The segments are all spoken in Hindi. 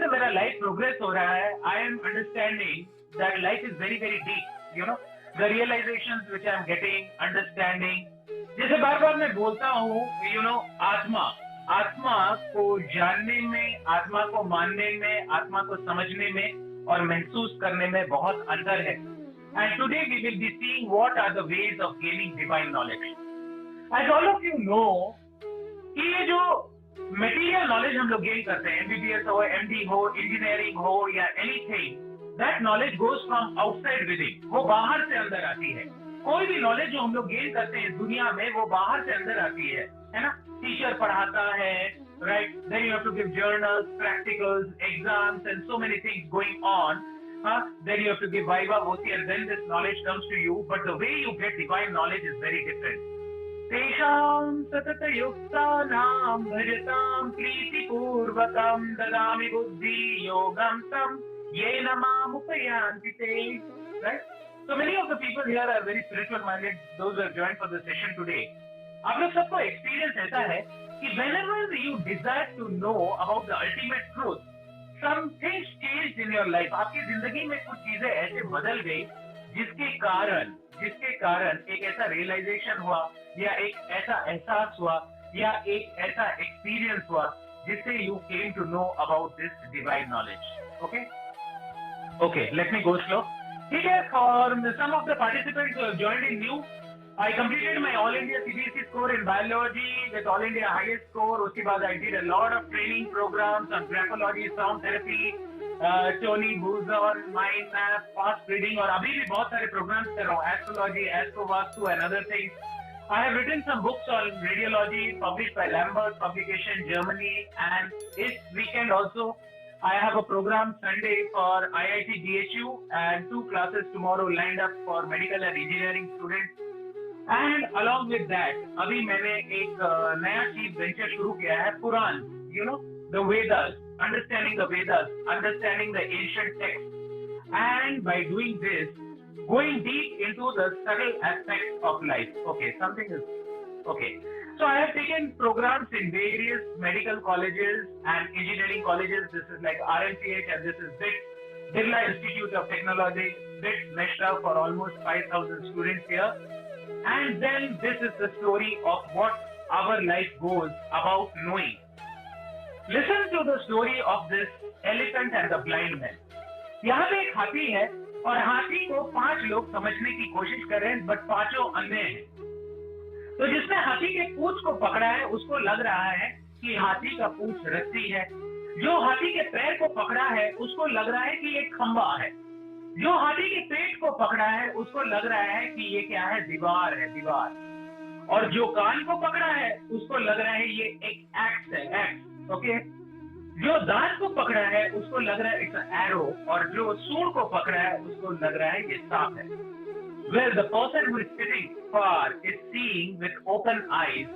जैसे मेरा लाइफ प्रोग्रेस हो रहा है, I am understanding that life is very very deep, the realisations which I am getting, understanding. जैसे बार बार मैं बोलता हूँ, आत्मा आत्मा को जानने में, आत्मा को मानने में, आत्मा को समझने में और महसूस करने में बहुत अंतर है। And today we will be seeing what are the ways of gaining divine knowledge. As all of you know कि ये जो मटेरियल नॉलेज हम लोग गेन करते हैं, एमबीबीएस हो, एमडी हो, इंजीनियरिंग हो या anything, that knowledge goes from outside within, वो बाहर से अंदर आती है। कोई भी नॉलेज जो हम लोग गेन करते हैं दुनिया में, वो बाहर से अंदर आती है ना। टीचर पढ़ाता है, right, then you have to give journals, practicals, exams and so many things going on, then you have to give viva voce and then this knowledge comes to you, but the way you get divine knowledge is very different. तेषां सततयुक्तानां भजतां प्रीतिपूर्वकं ददामि बुद्धियोगं तं येन मामुपयान्ति ते। Right? So many of the people here are very spiritual minded, those who have joined for the session today. आप लोग सबको एक्सपीरियंस ऐसा है कि whenever you desire to know about the ultimate truth, some things changed in your life. आपकी जिंदगी में कुछ चीजें ऐसे बदल गई जिसके कारण एक ऐसा रियलाइजेशन हुआ या एक ऐसा एहसास हुआ या एक ऐसा एक्सपीरियंस हुआ जिससे you came to know about this divine knowledge. Okay, let me go slow. ठीक है, for some of the participants who have joined in new, I completed my All India CBSE score in biology with All India highest score. उसके बाद I did a lot of training programs on graphology, sound therapy, Tony Buzan, mind map, fast reading, और अभी भी बहुत सारे programs कर रहा हूँ, astrology, astrovastu and other things. I have written some books on radiology published by Lambert Publication, Germany, and this weekend also I have a program Sunday for IIT DHU and 2 classes tomorrow lined up for medical and engineering students. And along with that, अभी मैंने एक नया चीज वेंचर शुरू किया है, पुराण, the Vedas, understanding the Vedas, understanding the ancient texts, and by doing this, going deep into the subtle aspects of life. So I have taken programs in various medical colleges and engineering colleges. This is like RMCH and this is BIT, Birla Institute of Technology, BIT, Meshra, for almost 5,000 students here. And then this is the story of what our life goes about knowing. Listen to the story of this elephant and the blind man. यहाँ पे एक हाथी है और हाथी को 5 लोग समझने की कोशिश कर रहे हैं, बट 5 अंधे हैं। तो जिसने हाथी के पूंछ को पकड़ा है उसको लग रहा है कि हाथी का पूंछ रस्सी है। जो हाथी के पैर को पकड़ा है उसको लग रहा है कि ये खंबा है। जो हाथी के पेट को पकड़ा है उसको लग रहा है कि ये क्या है, दीवार है, दीवार। और जो कान को पकड़ा है उसको लग रहा है ये एक एक्स है, एक्स। ओके, जो दांत को पकड़ा है उसको लग रहा है इट्स एरो, और जो सूंड को पकड़ा है उसको लग रहा है ये सांप है। Where the person who is sitting far is seeing with open eyes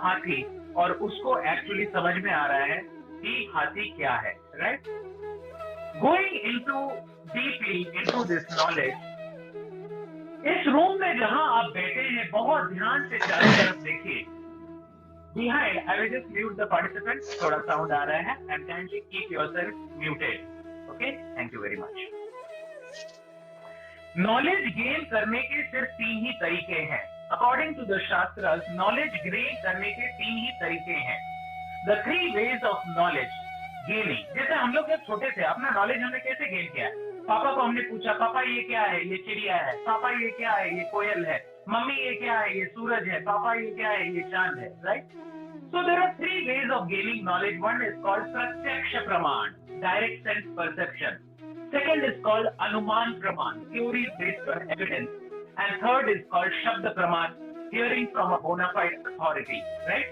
हाथी, और उसको एक्चुअली समझ में आ रहा है कि हाथी क्या है, right? Going deeply into this knowledge, इस रूम में जहां आप बैठे हैं बहुत ध्यान से चारों तरफ देखिए। Behind, I will just mute the participants, थोड़ा साउंड आ रहा है, and kindly keep yourself muted. Okay, thank you very much. Knowledge gain करने के सिर्फ 3 ही तरीके हैं। According to the shastras, knowledge gain करने के 3 ही तरीके हैं। The 3 ways of knowledge gaining. जैसे हम लोग जब छोटे थे, अपना नॉलेज हमने कैसे गेन किया है? पापा को हमने पूछा, पापा ये क्या है? ये चिड़िया है। पापा ये क्या है? ये कोयल है। मम्मी ये क्या है? ये सूरज है। पापा ये क्या है? ये चांद है, right? So there are 3 ways of gaining knowledge. One is called pratyaksha praman, direct sense perception. Second is called anuman praman, theories based on evidence. And third is called shabda praman, hearing from a bona fide authority, right?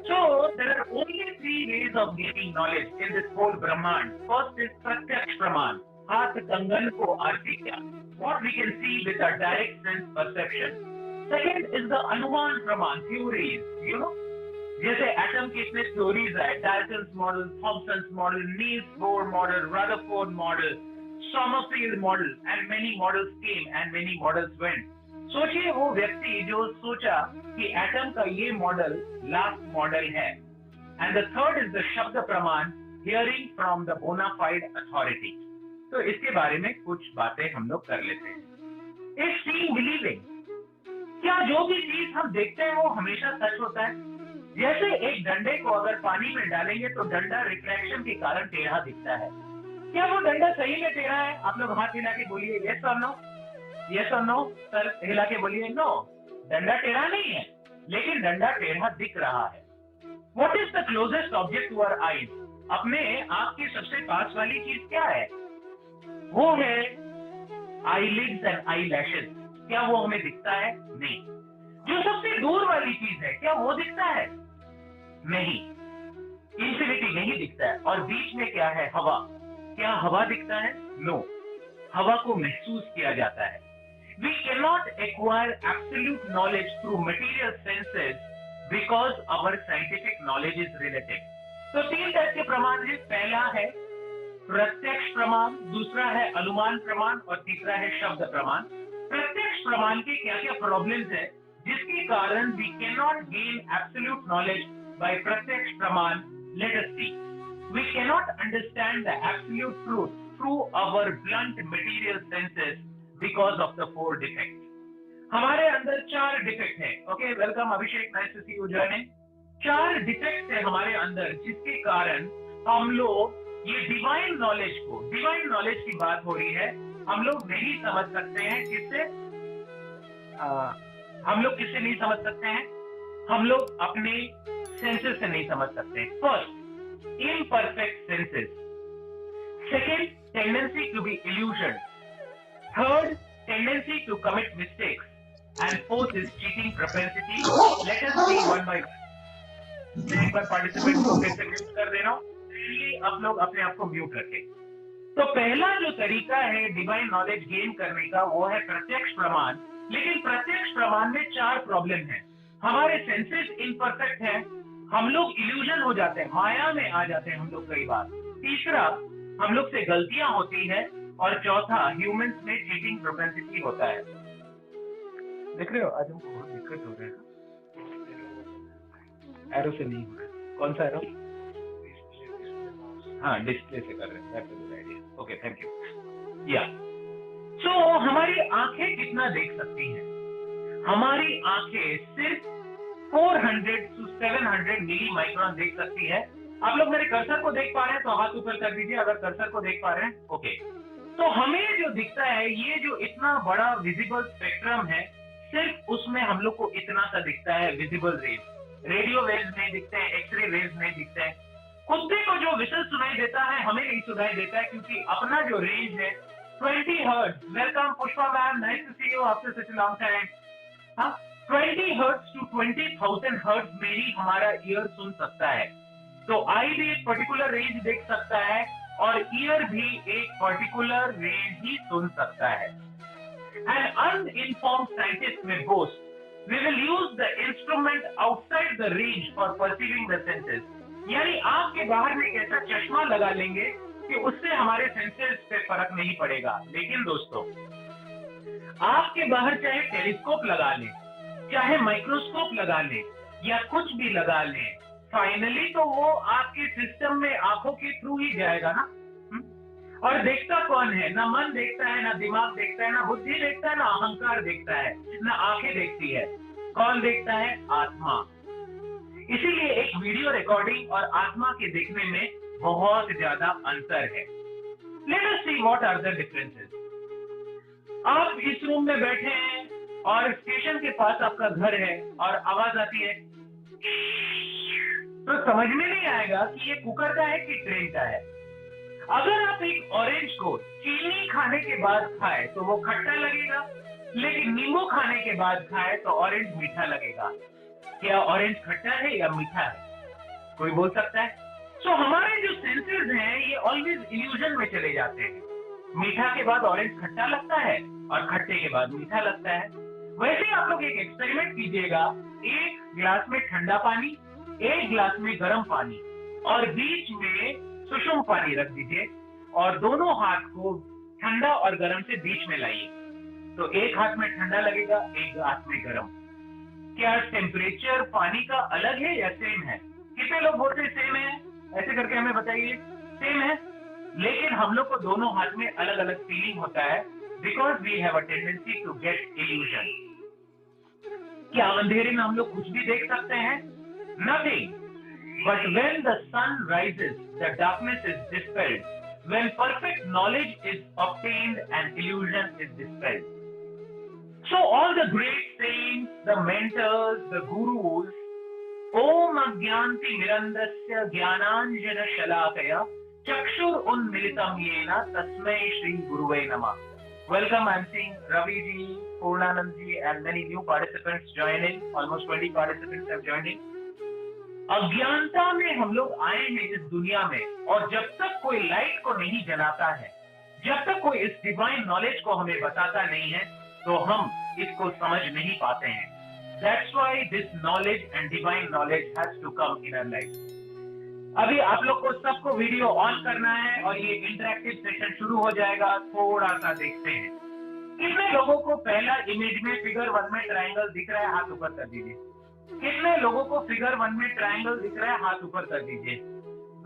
So there are only 3 ways of gaining knowledge in this whole Brahman. First is pratyaksha praman, हाथ कंगन को आरती क्या, what we can see with our direct sense perception. Second is the anuman praman, theories, जैसे एटम की इतने थ्योरीज है, Dalton's model, Thomson's model, Niels Bohr model, Rutherford model, Sommerfeld model, and many models came and many models went. सोचिए वो व्यक्ति जो सोचा कि एटम का ये मॉडल लास्ट मॉडल है। And the third is the shabda pramana, hearing from the bona fide authority. तो इसके बारे में कुछ बातें हम लोग कर लेते हैं। एक सीइंग बिलीविंग, क्या जो भी चीज हम देखते हैं वो हमेशा सच होता है? जैसे एक डंडे को अगर पानी में डालेंगे तो डंडा रिफ्लेक्शन के कारण टेढ़ा दिखता है। क्या वो डंडा सही में टेढ़ा है? आप लोग हाथ हिला के बोलिए यस और नो, यस और नो। सर हिला के बोलिए नो, डंडा टेढ़ा नहीं है, लेकिन डंडा टेढ़ा दिख रहा है। What is the closest object to our eyes? अपने आंख के सबसे पास वाली चीज क्या है? वो है आईलिड्स एंड आईलैशेस। क्या वो हमें दिखता है? नहीं। जो सबसे दूर वाली चीज है, क्या वो दिखता है? नहीं, इंफिनिटी नहीं दिखता है। और बीच में क्या है? हवा। क्या हवा दिखता है? नो, हवा को महसूस किया जाता है। We cannot acquire absolute knowledge through material senses because our scientific knowledge is relative. तो 3 टाइप के प्रमाण है। पहला है प्रत्यक्ष प्रमाण, दूसरा है अनुमान प्रमाण और तीसरा है शब्द प्रमाण। प्रत्यक्ष प्रमाण के क्या क्या प्रॉब्लम्स है जिसके कारण we cannot gain absolute knowledge by प्रत्यक्ष प्रमाण? Let us see. We cannot understand the absolute truth through our blunt material senses because of the 4 defects. हमारे अंदर 4 डिफेक्ट है। Okay, welcome Abhishek, nice to see you joining. 4 defect है हमारे अंदर जिसके कारण हम लोग ये डिवाइन नॉलेज को, डिवाइन नॉलेज की बात हो रही है, हम लोग नहीं समझ सकते हैं। किससे? हम लोग किससे नहीं समझ सकते हैं? हम लोग अपने सेंसेस से नहीं समझ सकते। First, imperfect senses. Second, tendency to be illusioned. Third, tendency to commit mistakes. And fourth is cheating propensity. Let us see one by one. मैं एक बार पार्टिसिपेंट को फिर से म्यूट कर दे रहा हूँ, इसलिए आप लोग अपने आप को म्यूट रखें। तो पहला जो तरीका है डिवाइन नॉलेज गेन करने का वो है प्रत्यक्ष प्रमाण। लेकिन प्रत्यक्ष प्रमाण में 4 प्रॉब्लम है। हमारे सेंसेस इम्परफेक्ट है, हम लोग इल्यूजन हो जाते हैं, माया में आ जाते हैं हम लोग कई बार। तीसरा, हम लोग से गलतियां होती है। और चौथा, ह्यूमंस में चीटिंग प्रोपेंसिटी होता है। देख रहे हो आज हमको बहुत दिक्कत हो रहा है। एरो से नहीं हो रहा है। कौन सा एरो? हाँ, डिस्प्ले से कर रहे हैं। That's a good idea. Okay, thank you. या सो हमारी आंखें कितना देख सकती हैं? हमारी आंखें सिर्फ 400 to 700 मिली माइक्रोन देख सकती है। आप लोग मेरे कर्सर को देख पा रहे हैं तो हाथ ऊपर कर दीजिए अगर कर्सर को देख पा रहे हैं। ओके, तो हमें जो दिखता है ये जो इतना बड़ा विजिबल स्पेक्ट्रम है, सिर्फ उसमें हम लोग को इतना सा दिखता है विजिबल रेज। रेडियो वेव्स नहीं दिखते हैं, एक्सरे वेव्स नहीं दिखते हैं। कुत्ते को जो विशल सुनाई देता है हमें नहीं सुनाई देता है, क्योंकि अपना जो रेंज है 20 hertz. Welcome Pushpa ma'am, nice to see you after such long time. हाँ, 20 हर्ट्ज टू 20,000 हर्ट्ज में ही हमारा ईयर सुन सकता है। तो आई भी एक पर्टिकुलर रेंज देख सकता है और ईयर भी एक पर्टिकुलर रेंज ही सुन सकता है। An uninformed scientist may boast, we will use the instrument outside the range for perceiving the senses. यानी आंख के बाहर में एक ऐसा चश्मा लगा लेंगे कि उससे हमारे सेंसेस पे फर्क नहीं पड़ेगा। लेकिन दोस्तों, आंख के बाहर चाहे टेलीस्कोप लगा लें, चाहे माइक्रोस्कोप लगा लें या कुछ भी लगा लें, फाइनली तो वो आपके सिस्टम में आंखों के थ्रू ही जाएगा ना। और देखता कौन है? ना मन देखता है, ना दिमाग देखता है, ना बुद्धि देखता है, ना अहंकार देखता है, ना आंखें देखती है। कौन देखता है? आत्मा। इसीलिए एक वीडियो रिकॉर्डिंग और आत्मा के देखने में बहुत ज्यादा अंतर है। Let us see what are the differences. आप इस रूम में बैठे हैं और स्टेशन के पास आपका घर है और आवाज आती है, तो समझ में नहीं आएगा कि ये कुकर का है कि ट्रेन का है। अगर आप एक ऑरेंज को चीनी खाने के बाद खाए तो वो खट्टा लगेगा, लेकिन नींबू खाने के बाद खाए तो ऑरेंज मीठा लगेगा। क्या ऑरेंज खट्टा है या मीठा है? कोई बोल सकता है? सो हमारे जो सेंसेस हैं ये ऑलवेज इल्यूजन में चले जाते हैं। मीठा के बाद ऑरेंज खट्टा लगता है और खट्टे के बाद मीठा लगता है। वैसे आप लोग एक एक्सपेरिमेंट कीजिएगा, एक ग्लास में ठंडा पानी, एक ग्लास में गर्म पानी और बीच में सुषुम पानी रख दीजिए और दोनों हाथ को ठंडा और गर्म से बीच में लाइए। तो एक हाथ में ठंडा लगेगा, एक हाथ में गर्म। क्या टेम्परेचर पानी का अलग है या सेम है? कितने लोग बोलते हैं सेम है? ऐसे करके हमें बताइए, सेम है, लेकिन हम लोग को दोनों हाथ में अलग अलग फीलिंग होता है, because we have a tendency to get illusion. क्या अंधेरे में हम लोग कुछ भी देख सकते हैं? Nothing. But when the sun rises, the darkness is dispelled, when perfect knowledge is obtained and illusion is dispelled. So all the great saints, the mentors, the gurus, Om Agyanti Mirandasya Jnananjana Shalakaya Chakshur Unmilitam Yena Tasmai Shri Guruve Namah. Welcome, I'm seeing Ravi ji, Purnanand ji and many new participants joining. Almost 20 participants have joined in. अज्ञानता में हम लोग आए हैं इस दुनिया में, और जब तक कोई लाइट को नहीं जलाता है, जब तक कोई इस डिवाइन नॉलेज को हमें बताता नहीं है, तो हम इसको समझ नहीं पाते हैं। That's why this knowledge and divine knowledge has to come in our life. अभी आप लोग को सबको वीडियो ऑन करना है और ये इंटरैक्टिव सेशन शुरू हो जाएगा। थोड़ा सा देखते हैं कितने लोगों को पहला इमेज में फिगर 1 में ट्रायंगल दिख रहा है, हाथ ऊपर कर दीजिए। कितने लोगों को फिगर 1 में ट्रायंगल दिख रहा है, हाथ ऊपर कर दीजिए।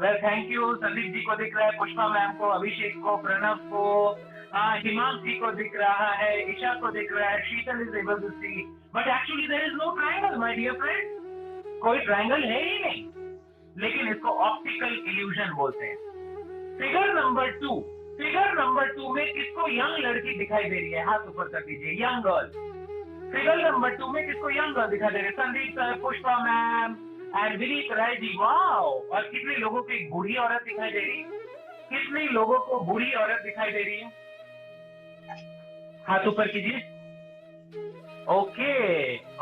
Well, thank you. Sandeep ji को दिख रहा है, पुष्पा मैम को, अभिषेक को, प्रणव को, हिमांशी को दिख रहा है, ईशा को दिख रहा है, Sheetal is able to see, but actually there is no triangle my dear friend. कोई ट्रायंगल है ही नहीं, लेकिन इसको ऑप्टिकल इल्यूजन बोलते हैं। फिगर नंबर 2, फिगर नंबर 2 में किसको यंग लड़की दिखाई दे रही है, हाथ ऊपर कर दीजिए। Young girl. फिगर नंबर 2 में किसको यंग गर्ल दिखाई दे रही है? Sandeep sir, Pushpa ma'am and Vineet Rai ji. Wow. और कितने लोगों को एक बूढ़ी औरत दिखाई दे रही है? कितने लोगों को बूढ़ी औरत दिखाई दे रही है? हाथ ऊपर कीजिए। ओके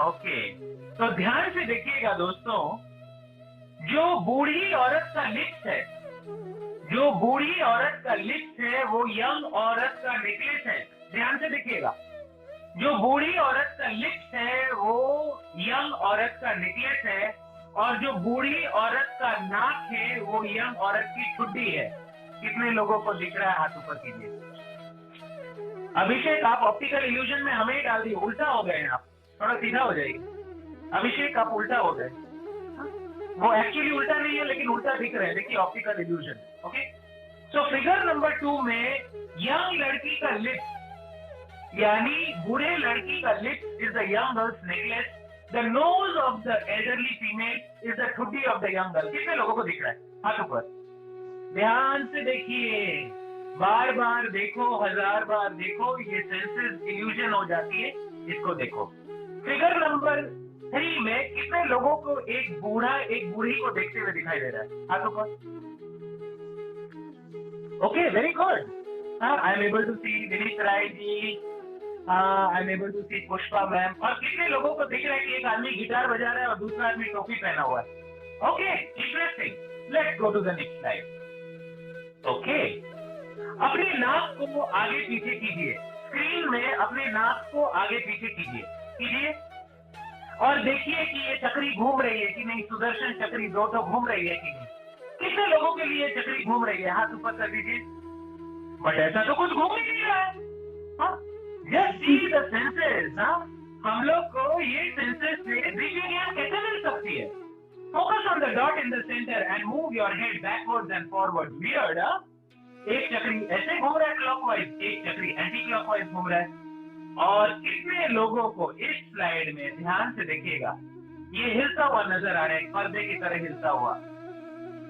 ओके, तो ध्यान से देखिएगा दोस्तों, जो बूढ़ी औरत का लिप्स है, जो बूढ़ी औरत का लिप्स है, वो यंग औरत का नेकलेस है। ध्यान से देखिएगा, जो बूढ़ी औरत का लिप्स है वो यंग औरत का नेकलेस है, और जो बूढ़ी औरत का नाक है वो यंग औरत की ठुड्डी है। कितने लोगों को दिख रहा है? हाथ ऊपर कीजिए। अभिषेक, आप ऑप्टिकल इल्यूजन में हमें ही डाल दिए, उल्टा हो गए हैं आप, थोड़ा सीधा हो जाइए। अभिषेक, आप उल्टा हो गए। वो एक्चुअली उल्टा नहीं है, लेकिन उल्टा दिख रहे हैं। देखिए, optical illusion. Okay, so figure number 2 में यंग लड़की का लिप्स, यानी बूढ़े लड़की का lips is the young girl's necklace, the nose of the elderly female is the ठुड्डी ऑफ द यंग गर्ल। कितने लोगों को दिख रहा है? हाथ ऊपर। ध्यान से देखिए, बार बार देखो, 1000 बार देखो, ये सेंसेस इल्यूजन हो जाती है। इसको देखो। फिगर नंबर 3 में कितने लोगों को एक बूढ़ा एक बूढ़ी को देखते हुए दिखाई दे रहा है? हाथों पर। Okay, very good. I am able to see Vineet Rai ji, I am able to see Pushpa ma'am. और कितने लोगों को दिख रहा है कि एक आदमी गिटार बजा रहा है और दूसरा आदमी टोपी पहना हुआ है? Okay, interesting. Let's go to the next slide. Okay, अपने नाक को आगे पीछे कीजिए। स्क्रीन में अपने नाक को आगे पीछे कीजिए, और देखिए कि ये चक्री घूम रही है कि नहीं। सुदर्शन चक्री दो तो घूम रही है कि नहीं? कितने लोगों के लिए चक्री घूम रही है? हाथ ऊपर कर दीजिए। बट ऐसा तो कुछ घूम ही नहीं रहा है। Just see the senses. हम लोग को ये सेंसेस से दृश्य ज्ञान कैसे मिल सकती है? Focus on the dot in the centre and move your head backwards and forward. Weird. एक चक्री ऐसे घूम रहा है क्लॉकवाइज, एक चक्री एंटी क्लॉकवाइज घूम रहा है। और कितने लोगों को इस स्लाइड में, ध्यान से देखिएगा, ये हिलता हुआ नजर आ रहा है, पर्दे की तरह हिलता हुआ।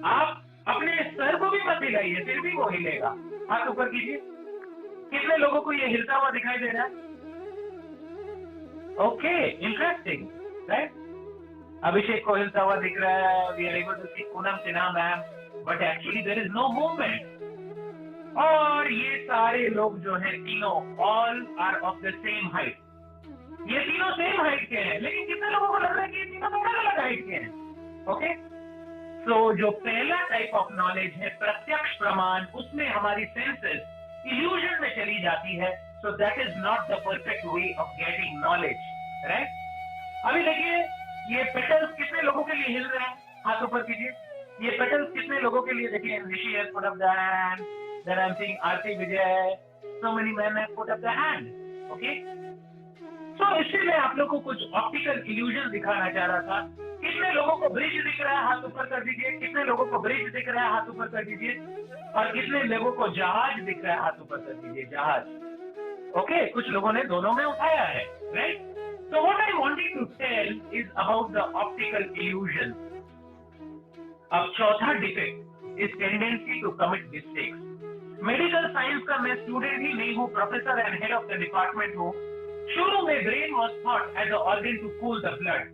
आप अपने सर को भी मत हिलाइए, फिर भी वो हिलेगा। हाथ ऊपर कीजिए। कितने लोगों को ये हिलता हुआ दिखाई दे रहा है? Okay, interesting, right? अभिषेक को हिलता हुआ दिख रहा है। We are able to see Poonam Sinha ma'am, but actually there is no movement. और ये सारे लोग जो हैं तीनों, all are of the same height. ये तीनों सेम हाइट के हैं, लेकिन कितने लोगों को लग रहा है कि ये तीनों अलग अलग हाइट के हैं? ओके, सो जो पहला टाइप ऑफ नॉलेज है प्रत्यक्ष प्रमाण, उसमें हमारी सेंसेस इल्यूजन में चली जाती है। So that is not the perfect way of getting knowledge, right? अभी देखिए, ये पेटल्स कितने लोगों के लिए हिल रहे हैं? हाथ ऊपर कीजिए। ये पेटल्स कितने लोगों के लिए? देखिए, ऋषि has put up the hand, then I'm seeing Aarti Vijay, so many men have put up the hand. Okay? So इससे मैं आप लोगों को कुछ ऑप्टिकल इल्यूजन दिखाना चाह रहा था कितने लोगों को ब्रिज दिख रहा है, हाथ ऊपर कर दीजिए। कितने लोगों को ब्रिज दिख रहा है, हाथ ऊपर कर दीजिए। और कितने लोगों को जहाज दिख रहा है, हाथ ऊपर कर दीजिए। जहाज, ओके, कुछ लोगों ने दोनों में उठाया है, right. So what I wanted to tell is about the optical illusion. अब चौथा defect is tendency to commit mistakes. Medical science का मैं स्टूडेंट ही नहीं हूँ, professor and head of the department हूँ। शुरू में brain was thought as an organ to cool the blood.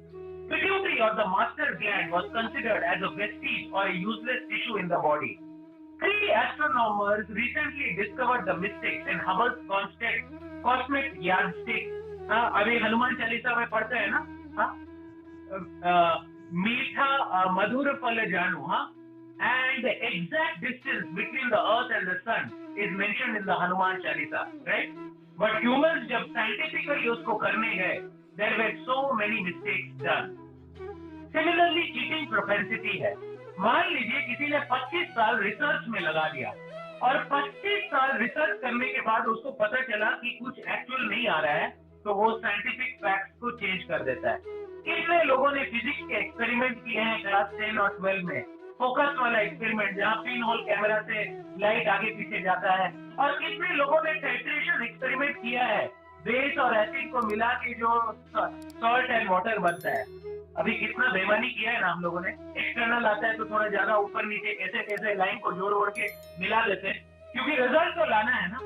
Pituitary or the master gland was considered as a vestige or a useless tissue in the body. 3 astronomers recently discovered the mistakes in Hubble's constant cosmic yardstick. अभी हनुमान चालीसा में पढ़ते हैं ना, मीठा मधुर फल जानू, and the exact distance between the earth and the sun is mentioned in the Hanuman Chalisa, right? But humans जब scientifically उसको करने गए, there were so many mistakes done. Similarly, cheating propensity है। मान लीजिए किसी ने 25 साल रिसर्च में लगा दिया और 25 साल रिसर्च करने के बाद उसको पता चला कि कुछ एक्चुअल नहीं आ रहा है, तो वो साइंटिफिक फैक्ट्स को चेंज कर देता है। कितने लोगों ने फिजिक्स के एक्सपेरिमेंट किए हैं क्लास 10 और 12 में, फोकस वाला एक्सपेरिमेंट जहाँ पिन होल कैमरा से लाइट आगे पीछे जाता है। और कितने लोगों ने टाइट्रेशन एक्सपेरिमेंट किया है, बेस और एसिड को मिला के जो सॉल्ट एंड वाटर बनता है। अभी कितना बेईमानी किया है ना हम लोगों ने। एक्सटर्नल आता है तो थोड़ा ज्यादा ऊपर नीचे कैसे कैसे लाइन को जोड़ ओढ़ के मिला देते हैं, क्योंकि रिजल्ट तो लाना है ना।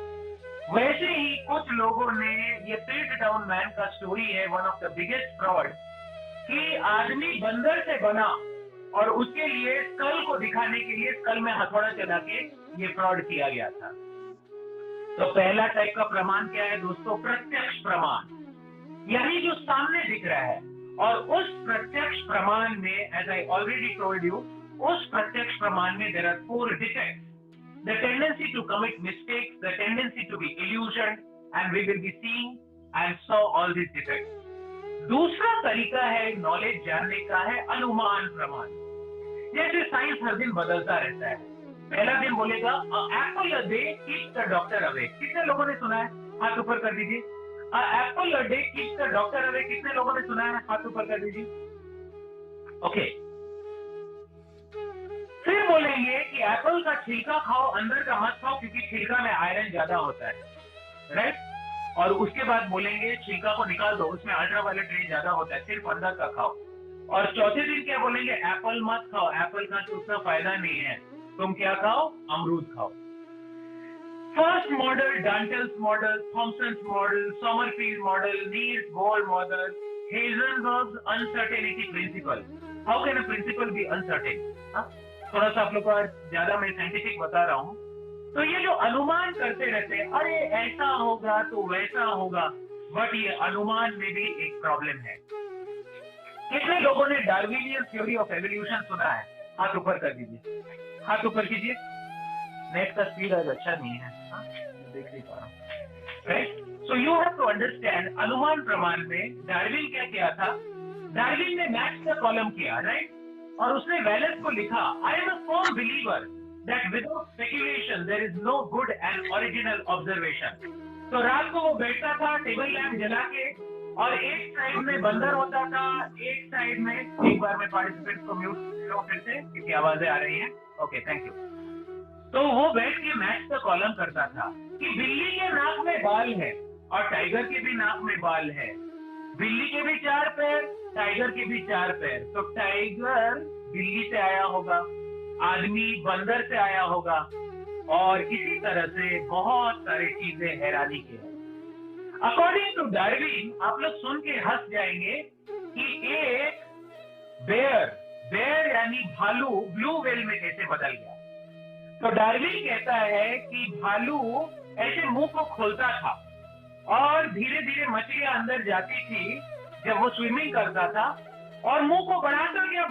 वैसे ही कुछ लोगों ने, ये पिल्ट डाउन मैन का स्टोरी है, one of the biggest fraud, कि आदमी बंदर से बना और उसके लिए स्कल को दिखाने के लिए स्कल में हथौड़ा चला के ये फ्रॉड किया गया था। तो पहला टाइप का प्रमाण क्या है दोस्तों? प्रत्यक्ष प्रमाण, यानी जो सामने दिख रहा है। और उस प्रत्यक्ष प्रमाण में, as I already told you, उस प्रत्यक्ष प्रमाण में there are 4 defects: the tendency to commit mistakes, the tendency to be illusioned, and we will be seeing and saw all these defects. दूसरा तरीका है नॉलेज जानने का, है अनुमान प्रमाण। जैसे साइंस हर दिन बदलता रहता है। पहला दिन बोलेगा Apple a day keeps the doctor away. कितने लोगों ने सुना है? हाथ ऊपर कर दीजिए। Apple a day keeps the doctor away, कितने लोगों ने सुना है? हाथ ऊपर कर दीजिए। ओके, फिर बोलेंगे कि एप्पल का छिलका खाओ, अंदर का मत खाओ, क्योंकि छिलका में आयरन ज्यादा होता है, राइट। और उसके बाद बोलेंगे छिलका को निकाल दो, उसमें अल्ट्रावायलेट रेज ज्यादा होता है, सिर्फ अंदर का खाओ। और चौथे दिन क्या बोलेंगे? एप्पल मत खाओ, एप्पल का तो उतना फायदा नहीं है, तुम क्या खाओ? अमरूद खाओ। First model, Dalton's model, Thomson's model, Sommerfeld model, Niels Bohr model, Heisenberg's uncertainty principle. How can a principle be uncertain? थोड़ा सा आप लोग को ज्यादा मैं साइंटिफिक बता रहा हूँ। तो ये जो अनुमान करते रहते हैं, अरे ऐसा होगा तो वैसा होगा, बट ये अनुमान में भी एक प्रॉब्लम है। कितने लोगों ने डार्विनियन थ्योरी ऑफ एवोल्यूशन सुना है? हाथ ऊपर कर दीजिए, हाथ ऊपर कीजिए। नेट का स्पीड आज अच्छा नहीं है, देख नहीं पा रहा हूँ, right. So you have to understand, अनुमान प्रमाण में डार्विन क्या किया था? डार्विन ने मैक्स का कॉलम किया, राइट, और उसने वैलेस को लिखा, I am a firm believer that without speculation there is no good and original observation. तो रात को वो बैठता था टेबल लैंप जला के, और एक साइड में बंदर होता था, एक साइड में, एक बार में पार्टिसिपेंट को म्यूट करो फिर से क्योंकि आवाजें आ रही हैं। Okay, thank you. तो वो बैठ के मैथ्स का कॉलम करता था कि बिल्ली के नाक में बाल है और टाइगर के भी नाक में बाल है, बिल्ली के भी 4 पैर, टाइगर के भी 4 पैर, तो टाइगर बिल्ली से आया होगा, आदमी बंदर से आया होगा, और इसी तरह से बहुत सारी चीजें हैरानी की है। अकॉर्डिंग टू डार्विन, आप लोग सुन के हंस जाएंगे कि एक बेयर यानी भालू ब्लू व्हेल में कैसे बदल गया। तो डार्विन कहता है कि भालू ऐसे मुंह को खोलता था और धीरे धीरे मछलियां अंदर जाती थी जब वो स्विमिंग करता था, और मुंह को बढ़ाता गया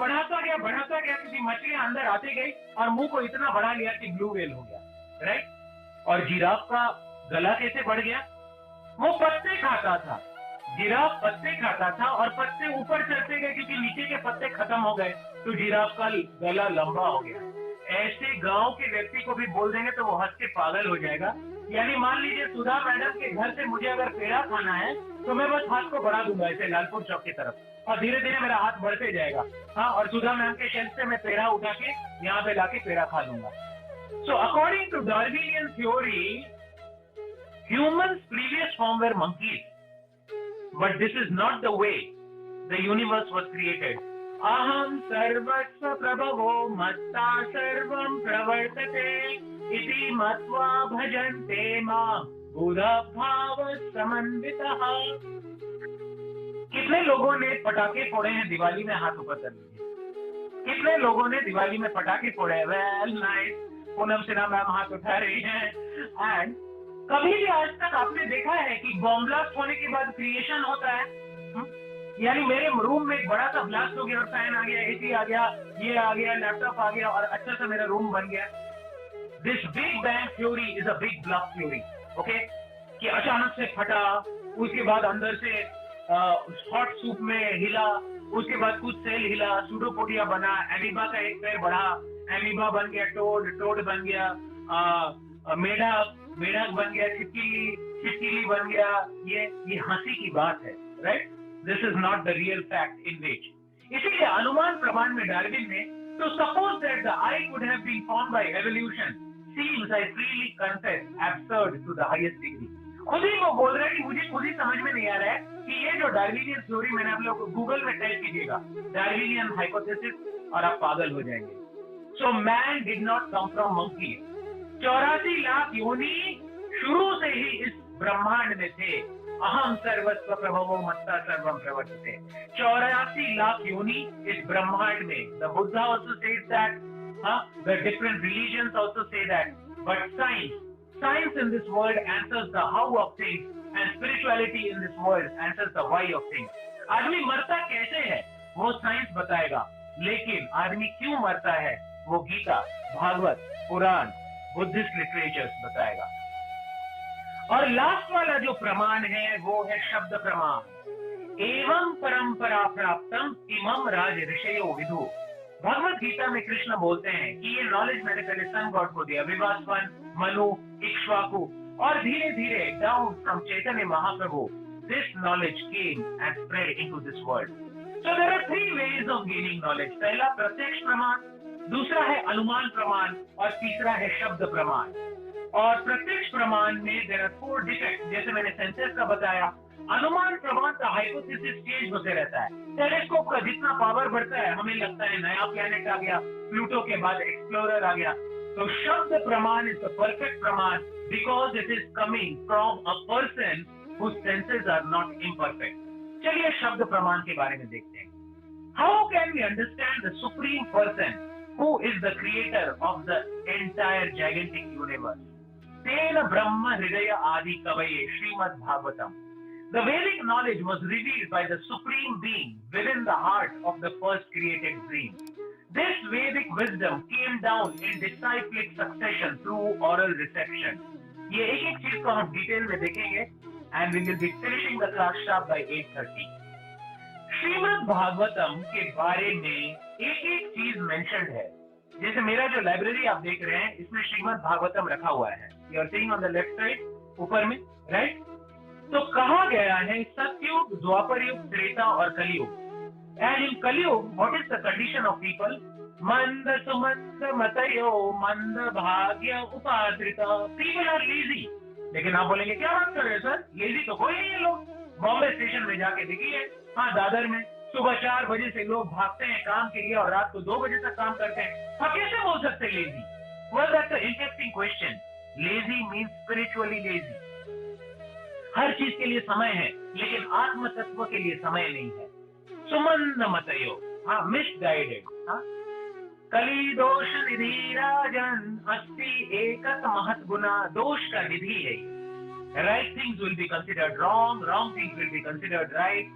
क्योंकि मछलियां अंदर आती गई और मुंह को इतना बढ़ा लिया कि ब्लू व्हेल हो गया, राइट। और जिराफ का गला कैसे बढ़ गया? वो पत्ते खाता था, जिराफ पत्ते खाता था और पत्ते ऊपर चढ़ते गए क्योंकि नीचे के पत्ते खत्म हो गए, तो जिराफ का गला लंबा हो गया। ऐसे गांव के व्यक्ति को भी बोल देंगे तो वो हंस के पागल हो जाएगा। यानी मान लीजिए सुधा मैडम के घर से मुझे अगर पेड़ा खाना है तो मैं बस हाथ को बढ़ा दूंगा ऐसे लालपुर चौक की तरफ, और धीरे धीरे मेरा हाथ बढ़ते जाएगा। हाँ, और सुधा मैम के शेल्फ से मैं पेड़ा उठा के यहाँ पे लाके पेड़ा खा लूंगा। So according to Darwinian theory, humans previous form were monkeys, but this is not the way the universe was created. Aham sarvasva prabhavo matta sarvam pravartate iti matva bhajante मां बुधा भाव समन्वितः। कितने लोगों ने पटाखे फोड़े हैं दिवाली में? हाथ ऊपर कर लीजिए। कितने लोगों ने दिवाली में पटाखे फोड़े हैं? Well nice, Poonam Sinha ma'am हाथ उठा रही हैं। एंड कभी भी आज तक आपने देखा है कि बॉम्ब ब्लास्ट होने के बाद क्रिएशन होता है? यानी मेरे रूम में एक बड़ा सा ब्लास्ट हो गया और फैन आ गया, एसी आ गया, ये आ गया, लैपटॉप आ गया और अच्छा सा मेरा रूम बन गया। This big bang theory is a big bluff theory, okay? कि अचानक से फटा, उसके बाद अंदर से हॉट सूप में हिला, उसके बाद कुछ सेल हिला, सूडोपोडिया बना, एमीबा का एक पैर बढ़ा, एमीबा बन गया टोड, टोड बन गया मेढक, मेढक बन गया छिपकली, छिपकली बन गया। ये हंसी की बात है, right? This is not the real fact in which. इसीलिए अनुमान प्रमाण में डार्विन ने तो suppose that the eye could have been formed by evolution seems, I freely confess, absurd to the highest degree. खुद ही वो बोल रहा है कि मुझे खुद ही समझ में नहीं आ रहा है कि ये जो डार्विनियन थ्योरी, मैंने आप लोग को गूगल में टाइप कीजिएगा डार्विनियन हाइपोथेसिस और आप पागल हो जाएंगे। So man did not come from monkey. 84 lakh योनि शुरू से ही इस ब्रह्मांड में थे। अहम सर्वस्व प्रभवो मत्ता सर्वम प्रवर्तते। 84 लाख योनि इस ब्रह्मांड में। The Buddha also says that, the different religions also say that, but science in this world answers the how of things, and spirituality in this world answers the why of things. आदमी मरता कैसे है वो साइंस बताएगा, लेकिन आदमी क्यों मरता है वो गीता, भागवत, पुराण, बुद्धिस्ट लिटरेचर्स बताएगा। और लास्ट वाला जो प्रमाण है वो है शब्द प्रमाण। एवं परंपरा प्राप्तम इमम राज ऋषयो विदु। भगवत गीता में कृष्ण बोलते हैं कि ये नॉलेज मैंने पहले सन गॉड को दिया, विवासवन, मनु, इक्ष्वाकु, और धीरे धीरे down from Chaitanya Mahaprabhu this knowledge came and spread into this world. So there are 3 ways of gaining knowledge. पहला प्रत्यक्ष प्रमाण, दूसरा है अनुमान प्रमाण और तीसरा है शब्द प्रमाण। और प्रत्यक्ष प्रमाण में देयर आर 4 डिफेक्ट, जैसे मैंने सेंसेस का बताया। अनुमान प्रमाण का हाइपोथेसिस चेंज होते रहता है। टेलीस्कोप का जितना पावर बढ़ता है हमें लगता है नया प्लैनेट आ गया, प्लूटो के बाद एक्सप्लोरर आ गया। तो शब्द प्रमाण इज द परफेक्ट प्रमाण because it is coming from a person whose senses are not imperfect. चलिए शब्द प्रमाण के बारे में देखते हैं। How can we understand the supreme person who is the creator of the entire gigantic universe? तेन ब्रह्म हृदय आदि कवये Shrimad Bhagavatam. The Vedic knowledge was revealed by the supreme being within the heart of the first created dream. This Vedic wisdom came down in disciplic succession through oral reception. ये एक एक चीज को हम डिटेल में देखेंगे and we will be finishing the class sharp by 8:30. Shrimad Bhagavatam के बारे में एक एक चीज मेंशन्ड है। जैसे मेरा जो लाइब्रेरी आप देख रहे हैं इसमें श्रीमद् भागवतम रखा हुआ है। You are seeing on the left side ऊपर में, राइट? तो कहा गया है सतयुग, द्वापर युग, त्रेता और कलयुग। एंड इन कलयुग what is the condition of people? मंद सुमंद मतयो मंद भाग्य उपाश्रिता। People are lazy. लेकिन आप बोलेंगे क्या बात कर रहे हैं सर, लेजी तो कोई नहीं है लोग। बॉम्बे स्टेशन में जाके देखिए, हाँ दादर में सुबह 4 बजे से लोग भागते हैं काम के लिए और रात को 2 बजे तक काम करते हैं। आप कैसे बोल सकते हैं lazy? Well that's a interesting question. Lazy means spiritually lazy. हर चीज के लिए समय है लेकिन आत्म तत्व के लिए समय नहीं है। सुमंद मतयो, हाँ मिसगाइडेड। हाँ, कली दोष निधि राजन अस्ति एकत महत गुना। दोष का निधि है। Right things will be considered wrong, wrong things will be considered right.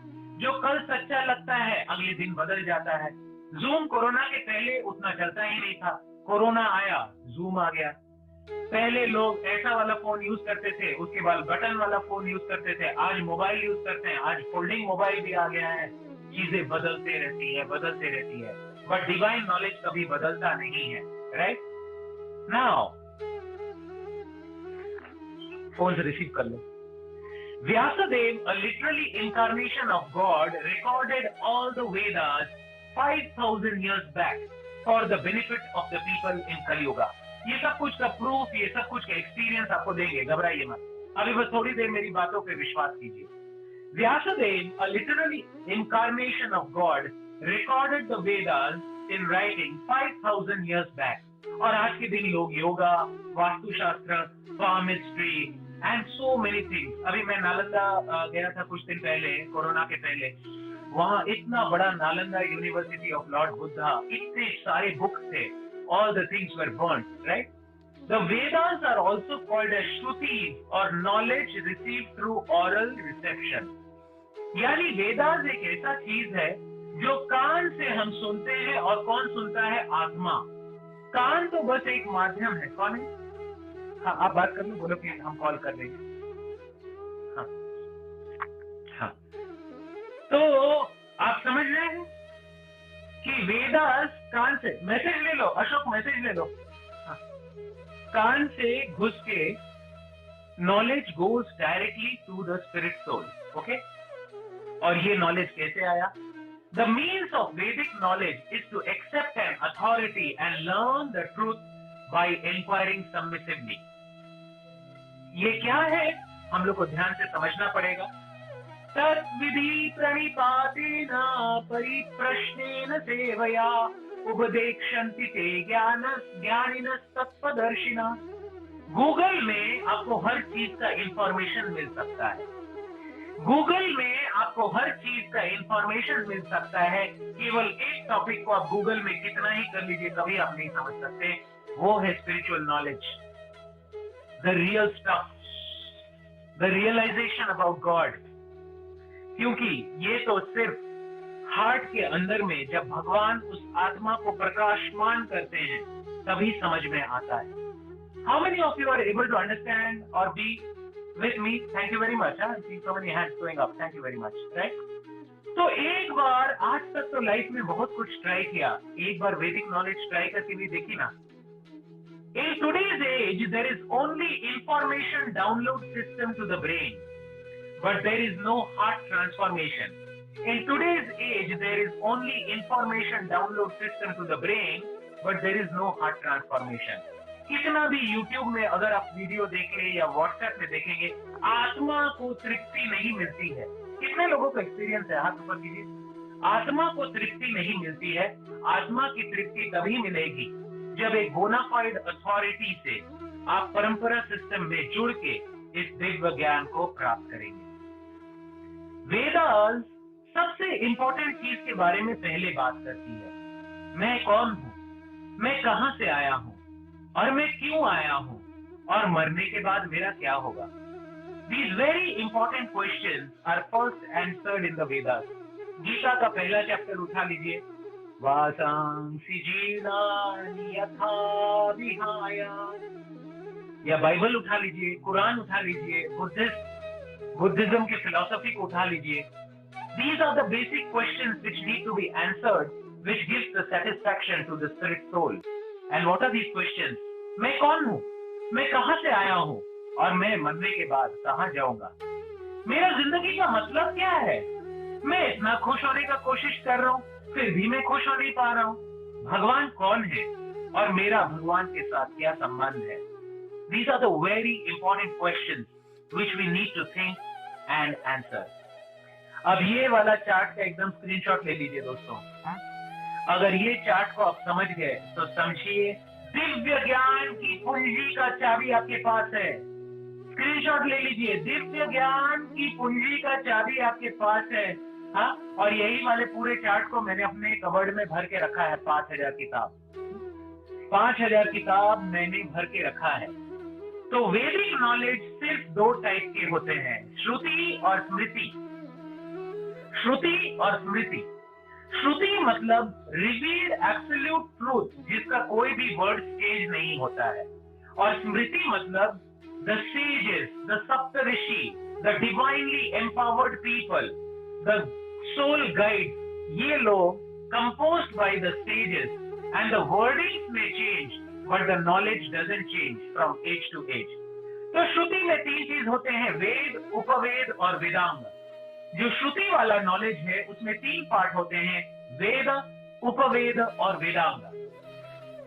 जो कल सच्चा लगता है अगले दिन बदल जाता है। जूम कोरोना के पहले उतना चलता ही नहीं था, कोरोना आया जूम आ गया। पहले लोग ऐसा वाला फोन यूज करते थे, उसके बाद बटन वाला फोन यूज करते थे, आज मोबाइल यूज करते हैं, आज फोल्डिंग मोबाइल भी आ गया है। चीजें बदलते रहती है, बदलते रहती है, बट डिवाइन नॉलेज कभी बदलता नहीं है, राइट? नाउ फोन रिसीव कर लो। Vyasadeva, a literally incarnation of God, recorded all the Vedas 5,000 years back for the benefit of the people in Kali Yuga. ये सब कुछ का प्रूफ, ये सब कुछ का एक्सपीरियंस आपको देंगे, घबराइए मत। अभी बस थोड़ी देर मेरी बातों पे विश्वास कीजिए। Vyasadeva, a literally incarnation of God, recorded the Vedas in writing 5,000 years back. और आज के दिन लोग योगा, वास्तुशास्त्र, palmistry and so many things। अभी मैं नालंदा गया था कुछ दिन पहले, कोरोना के पहले। वहाँ इतना बड़ा Nalanda university of Lord Buddha, इतने सारे बुक्स थे, all the things were burnt, right? The Vedas are also called as Shrutis or knowledge received through oral reception। यानी वेदास एक ऐसा चीज है जो कान से हम सुनते हैं, और कौन सुनता है? आत्मा। कान तो बस एक माध्यम है। कौन है? हाँ, आप बात कर लो, बोलो कि हम कॉल कर लेंगे। हाँ हाँ, तो आप समझ रहे हैं कि वेदास कान से, मैसेज ले लो अशोक, मैसेज ले लो। हाँ, कान से घुस के knowledge goes directly to the spirit soul. Okay, और ये नॉलेज कैसे आया? The means of Vedic knowledge is to accept an authority and learn the truth by inquiring submissively। ये क्या है? हम लोग को ध्यान से समझना पड़ेगा। तद्विधि प्रणिपातेन परिप्रश्नेन सेवया उपदेक्षन्ति ते ज्ञानिनस्तत्त्वदर्शिना। गूगल में आपको हर चीज का इंफॉर्मेशन मिल सकता है। गूगल में आपको हर चीज का इंफॉर्मेशन मिल सकता है। केवल एक टॉपिक को आप गूगल में कितना ही कर लीजिए, कभी आप नहीं समझ सकते। वो है spiritual knowledge, the real stuff, the realisation about God. क्योंकि ये तो सिर्फ हार्ट के अंदर में जब भगवान उस आत्मा को प्रकाशमान करते हैं तभी समझ में आता है। How many of you are able to understand और be with me? Thank you very much। I see so many hands going up। Thank you very much। Right? तो एक बार, आज तक तो लाइफ में बहुत कुछ ट्राई किया, एक बार वैदिक नॉलेज ट्राई करके भी देखी ना। In today's age, there is only information download system to the brain, but there is no heart transformation। In today's age, there is only information download system to the brain, but there is no heart transformation। कितना भी YouTube में अगर आप वीडियो देख ले या WhatsApp में देखेंगे, आत्मा को तृप्ति नहीं मिलती है। कितने लोगों का एक्सपीरियंस है? हाथ ऊपर कीजिए। आत्मा को तृप्ति नहीं मिलती है। आत्मा की तृप्ति तभी मिलेगी जब एक बोनाफाइड अथॉरिटी से आप परंपरा सिस्टम में जुड़ के इस दिव्य ज्ञान को प्राप्त करेंगे। वेदास सबसे इंपॉर्टेंट चीज के बारे में पहले बात करती है। मैं कौन हूं, मैं कहां से आया हूं, और मैं क्यों आया हूं, और मरने के बाद मेरा क्या होगा। These very important questions are first answered in the Vedas। Gita का पहला चैप्टर उठा लीजिए, वासांसि जीर्णानि यथा विहाय, या बाइबल उठा लीजिए, कुरान उठा लीजिए, बुद्धिज्म की फिलॉसफी को उठा लीजिए। These are the basic questions which need to be answered, which gives the satisfaction to the spirit soul। And what are these questions? मैं कौन हूं, मैं कहां से आया हूं, और मैं मरने के बाद कहां जाऊंगा। मेरा जिंदगी का मतलब क्या है? मैं इतना खुश होने का कोशिश कर रहा हूं, फिर भी मैं खुश हो नहीं पा रहा हूं। भगवान कौन है, और मेरा भगवान के साथ क्या संबंध है? These are the very important questions which we need to think and answer। अब ये वाला चार्ट का एकदम स्क्रीनशॉट ले लीजिए दोस्तों। अगर ये चार्ट को आप समझ गए तो समझिए दिव्य ज्ञान की कुंजी का चाबी आपके पास है। स्क्रीनशॉट ले लीजिए, दिव्य ज्ञान की कुंजी का चाबी आपके पास है। हाँ, और यही वाले पूरे चार्ट को मैंने अपने कबर्ड में भर के रखा है। 5,000 किताब, 5,000 किताब मैंने भर के रखा है। तो वैदिक नॉलेज सिर्फ दो टाइप के होते हैं, श्रुति और स्मृति। श्रुति और स्मृति। श्रुति मतलब रिवील्ड एब्सोल्यूट ट्रूथ, जिसका कोई भी वर्ड चेंज नहीं होता है। और स्मृति मतलब the sages, the Saptarishi, the divinely empowered people, the soul guides. ये लोग composed by the sages, and the wordings may change, but the knowledge doesn't change from age to age। तो श्रुति में 3 चीज होते हैं, वेद, उपवेद और वेदांग। जो श्रुति वाला नॉलेज है उसमें 3 पार्ट होते हैं, वेद, उपवेद और वेदांग।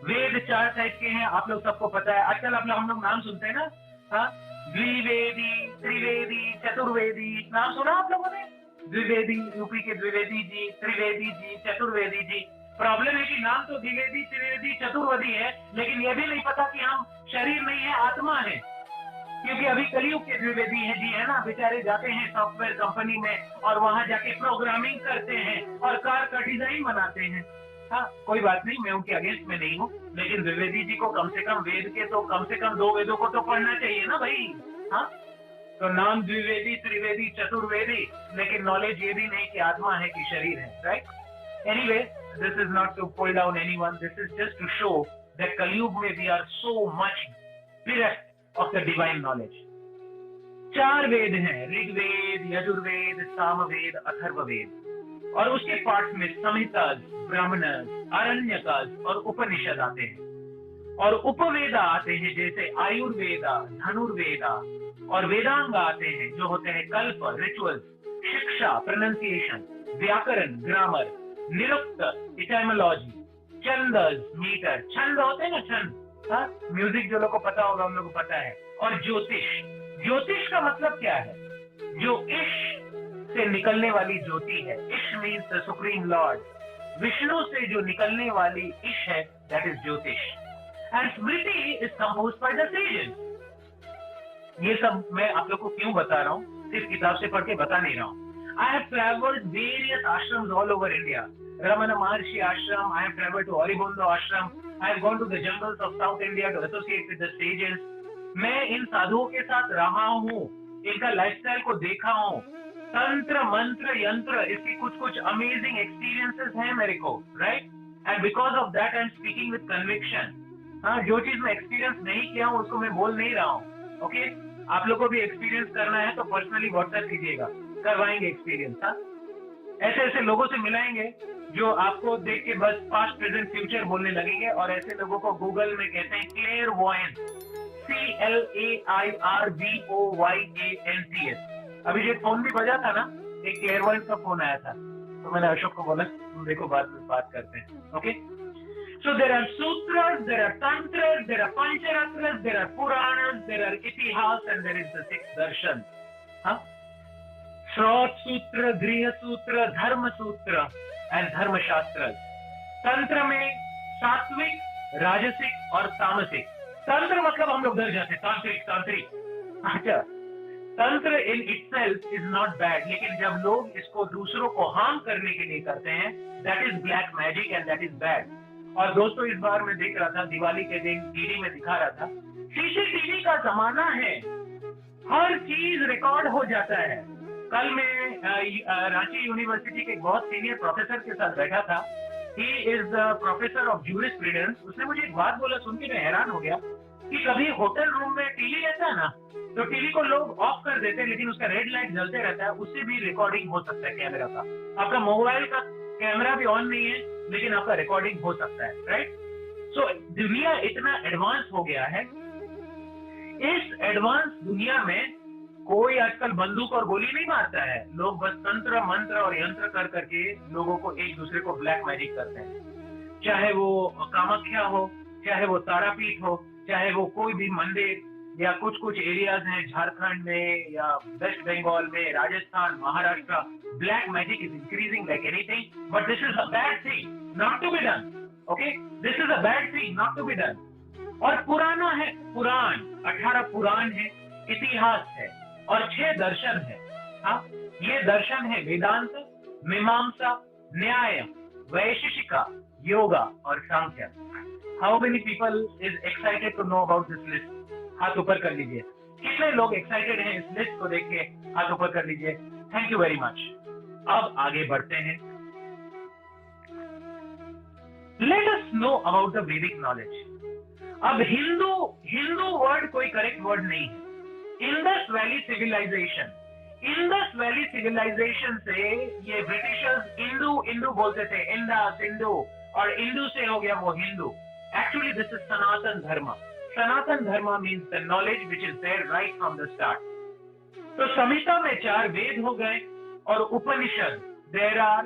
वेद 4 टाइप के हैं, आप लोग सबको पता है। आजकल हम लोग नाम सुनते हैं ना, हाँ, द्विवेदी, त्रिवेदी, चतुर्वेदी, नाम सुना आप लोगों ने? द्विवेदी, यूपी के द्विवेदी जी, त्रिवेदी जी, चतुर्वेदी जी। प्रॉब्लम है कि नाम तो द्विवेदी, त्रिवेदी, चतुर्वेदी है, लेकिन यह भी नहीं पता कि हम शरीर नहीं है, आत्मा है। क्योंकि अभी कलयुग के द्विवेदी है जी, है ना, बेचारे जाते हैं सॉफ्टवेयर कंपनी में और वहां जाके प्रोग्रामिंग करते हैं और कार का डिजाइन बनाते हैं। हाँ, कोई बात नहीं, मैं उनके अगेंस्ट में नहीं हूँ, लेकिन द्विवेदी जी को कम से कम वेद के तो कम से कम 2 वेदों को तो पढ़ना चाहिए ना भाई। हाँ, तो नाम द्विवेदी, त्रिवेदी, चतुर्वेदी, लेकिन नॉलेज ये भी नहीं कि आत्मा है कि शरीर है, right? Anyway, this is not to pull down anyone, this is just to show that Kalyug में we are so much bereft of the divine knowledge. 4 Veda हैं, ऋग्वेद, यजुर्वेद, सामवेद, अथर्ववेद, और उसके पार्ट में संहिताज, ब्राह्मणज, आरण्यकाज और उपनिषद आते हैं। और उपवेदा आते हैं जैसे आयुर्वेदा, धनुर्वेदा, और वेदांग आते हैं जो होते हैं कल्प, रिचुअल्स, शिक्षा, प्रोनाउंसिएशन, व्याकरण, ग्रामर, निरुक्त, इटाइमोलॉजी, छंदस, मीटर, छंद होते हैं ना, छंद, हाँ, म्यूजिक जो लोग को पता होगा, हम लोग को पता है। और ज्योतिष, ज्योतिष का मतलब क्या है? जो इश से निकलने वाली ज्योति है, इश means the supreme Lord, Vishnu से जो निकलने वाली इश है, दैट इज ज्योतिष। And Smriti is composed by the sages. ये सब मैं आप लोग को क्यों बता रहा हूँ, सिर्फ किताब से पढ़ के बता नहीं रहा हूँ। I have travelled various ashrams all over India, Ramana Maharshi ashram, I have traveled to Aurobindo ashram, I have gone to the jungles of South India to associate with the sages. मैं इन साधुओं के साथ रहा हूँ, इनका लाइफस्टाइल को देखा हूँ, तंत्र, मंत्र, यंत्र, इसकी कुछ अमेजिंग एक्सपीरियंसेस हैं मेरे को, right? And because of that I am speaking with conviction. हाँ, जो चीज मैं एक्सपीरियंस नहीं किया हूँ उसको मैं बोल नहीं रहा हूँ, ओके? आप लोग को भी एक्सपीरियंस करना है तो पर्सनली व्हाट्सएप कीजिएगा, करवाएंगे एक्सपीरियंस। हाँ, ऐसे ऐसे लोगों से मिलाएंगे जो आपको देख के बस पास्ट, प्रेजेंट, फ्यूचर बोलने लगेंगे, और ऐसे लोगों को गूगल में कहते हैं क्लेयरवॉयंट, CLAIRVOYANTS। अभी जो फोन भी बजा था ना, एक क्लेयरवॉयंट का फोन आया था, तो मैंने अशोक को बोला तुम देखो, बाद में बात करते हैं, okay? So there are sutras, there are tantras, there are pancharatras, there are puranas, there are itihas, and there is the 6th darshan. हाँ, श्रोत सूत्र, गृह सूत्र, धर्म सूत्र एंड धर्मशास्त्र। तंत्र में सात्विक, राजसिक और तामसिक। तंत्र मतलब हम लोग डर जाते हैं, तांत्रिक। अच्छा, तंत्र in itself is not bad, लेकिन जब लोग इसको दूसरों को हार्म करने के लिए करते हैं, that is black magic and that is bad. और दोस्तों, इस बार मैं देख रहा था, दिवाली के दिन टीवी में दिखा रहा था, सीसीटीवी का जमाना है, हर चीज रिकॉर्ड हो जाता है। कल मैं रांची यूनिवर्सिटी के एक बहुत सीनियर प्रोफेसर के साथ बैठा था, he is the professor of jurisprudence. उसने मुझे एक बात बोला, सुन के मैं हैरान हो गया कि कभी होटल रूम में टीवी रहता है ना, तो टीवी को लोग ऑफ कर देते हैं, लेकिन उसका रेड लाइट जलते रहता है, उससे भी रिकॉर्डिंग हो सकता है कैमरा का। आपका मोबाइल का कैमरा भी ऑन नहीं है, लेकिन आपका रिकॉर्डिंग हो सकता है, राइट? सो दुनिया इतना एडवांस हो गया है। इस एडवांस दुनिया में कोई आजकल बंदूक और गोली नहीं मारता है, लोग बस तंत्र, मंत्र और यंत्र कर करके लोगों को, एक दूसरे को ब्लैक मैजिक करते हैं। चाहे वो कामाख्या हो, चाहे वो तारापीठ हो, चाहे वो कोई भी मंदिर, या कुछ एरियाज हैं झारखंड में या वेस्ट बंगाल में, Rajasthan, Maharashtra, black magic is increasing like anything, but this is a bad thing not to be done, okay? This is a bad thing not to be done. और पुराना है, पुराण, 18 पुराण है, इतिहास है, और 6 दर्शन है। हाँ, ये दर्शन है वेदांत, मीमांसा, न्याय, वैशेषिका, योगा और Sankhya. How many people is excited to know about this list? हाथ ऊपर कर लीजिए। कितने लोग एक्साइटेड हैं इस लिस्ट को देख के? हाथ ऊपर कर लीजिए। Thank you very much. अब आगे बढ़ते हैं। Let us know about the Vedic knowledge. अब हिंदू वर्ड कोई करेक्ट वर्ड नहीं है। Indus Valley Civilisation, Indus Valley Civilisation से ये ब्रिटिशर्स इंडू बोलते थे, इंडस, इंडू, और इंडू से हो गया वो Hindu. Actually this is Sanatan Dharma. Sanatan Dharma means the knowledge which is there right from the start. तो संहिता में 4 वेद हो गए और उपनिषद, देयर आर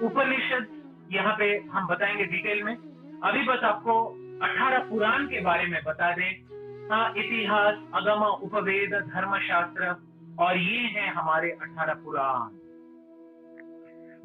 उपनिषद, यहाँ पे हम बताएंगे डिटेल में। अभी बस आपको 18 पुराण के बारे में बता दें। हाँ, इतिहास, अगम, उपवेद, धर्मशास्त्र, और ये हैं हमारे 18 पुराण।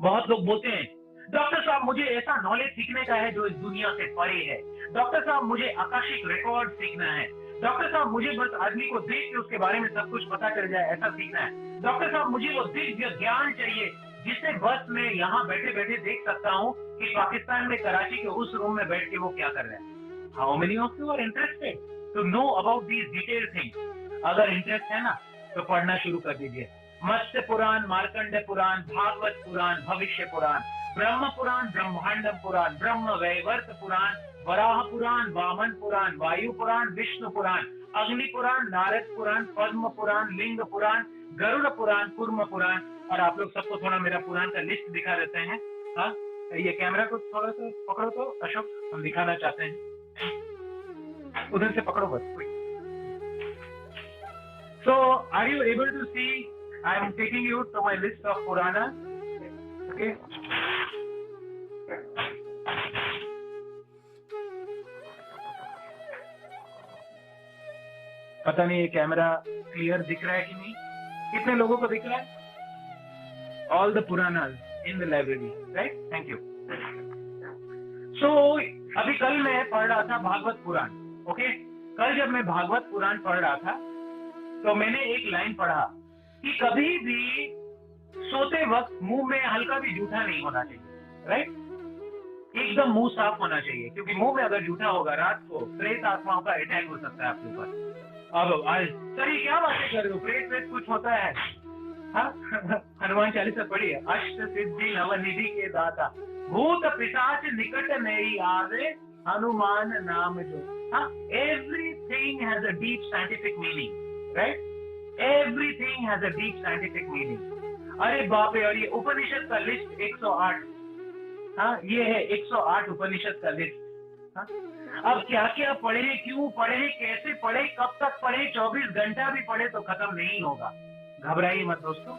बहुत लोग बोलते हैं डॉक्टर साहब मुझे ऐसा नॉलेज सीखने का है जो इस दुनिया से परे है, डॉक्टर साहब मुझे आकाशिक रिकॉर्ड सीखना है, डॉक्टर साहब मुझे बस आदमी को देख के उसके बारे में सब कुछ पता चल जाए ऐसा सीखना है, डॉक्टर साहब मुझे वो दिव्य ज्ञान चाहिए जिससे बस मैं यहाँ बैठे बैठे देख सकता हूँ कि पाकिस्तान में कराची के उस रूम में बैठ के वो क्या कर रहे हैं। How many of you are interested to know about these detail things? अगर इंटरेस्ट है ना तो पढ़ना शुरू कर दीजिए। मत्स्य पुराण, मार्कंड पुराण, भागवत पुराण, भविष्य पुराण, ब्रह्म पुराण, ब्रह्मांडम पुराण, ब्रह्म वैवर्त पुराण, वराह पुराण, वामन पुराण, वायु पुराण, विष्णु पुराण, अग्नि पुराण, नारद पुराण, पद्म पुराण, लिंग पुराण, गरुड़ पुराण, कूर्म पुराण। और आप लोग सबको थोड़ा मेरा पुराण का लिस्ट दिखा देते हैं। हाँ, ये कैमरा को थोड़ा सा पकड़ो तो अशोक, हम दिखाना चाहते हैं, उधर से पकड़ो बस। So are you able to see? I am taking you to my list of Purana. Okay. पता नहीं ये कैमरा क्लियर दिख रहा है कि नहीं, कितने लोगों को दिख रहा है? All the Puranas in the library, right? Thank you. So अभी कल मैं पढ़ रहा था भागवत पुराण। ओके, कल जब मैं भागवत पुराण पढ़ रहा था तो मैंने एक लाइन पढ़ा कि कभी भी सोते वक्त मुंह में हल्का भी जूठा नहीं होना चाहिए, राइट? एकदम मुंह साफ होना चाहिए, क्योंकि मुंह में अगर जूठा होगा रात को प्रेत आत्माओं का अटैक हो सकता है आपके ऊपर। अब आज सर ये क्या बातें कर रहे हो, प्रेत प्रेत कुछ होता है? हाँ, हनुमान चालीसा पढ़िए, अष्ट सिद्धि नवनिधि के दाता, भूत पिशाच निकट नहीं आवे, हनुमान नाम जो। हाँ, everything has a deep scientific meaning, right? Everything has a deep scientific meaning. अरे बाप रे, और ये उपनिषद का लिस्ट 108। हाँ, ये है 108 उपनिषद का लिस्ट। हाँ? अब क्या क्या पढ़े, क्यों पढ़े, कैसे पढ़े, कब तक पढ़े, 24 घंटा भी पढ़े तो खत्म नहीं होगा। घबराइए मत दोस्तों,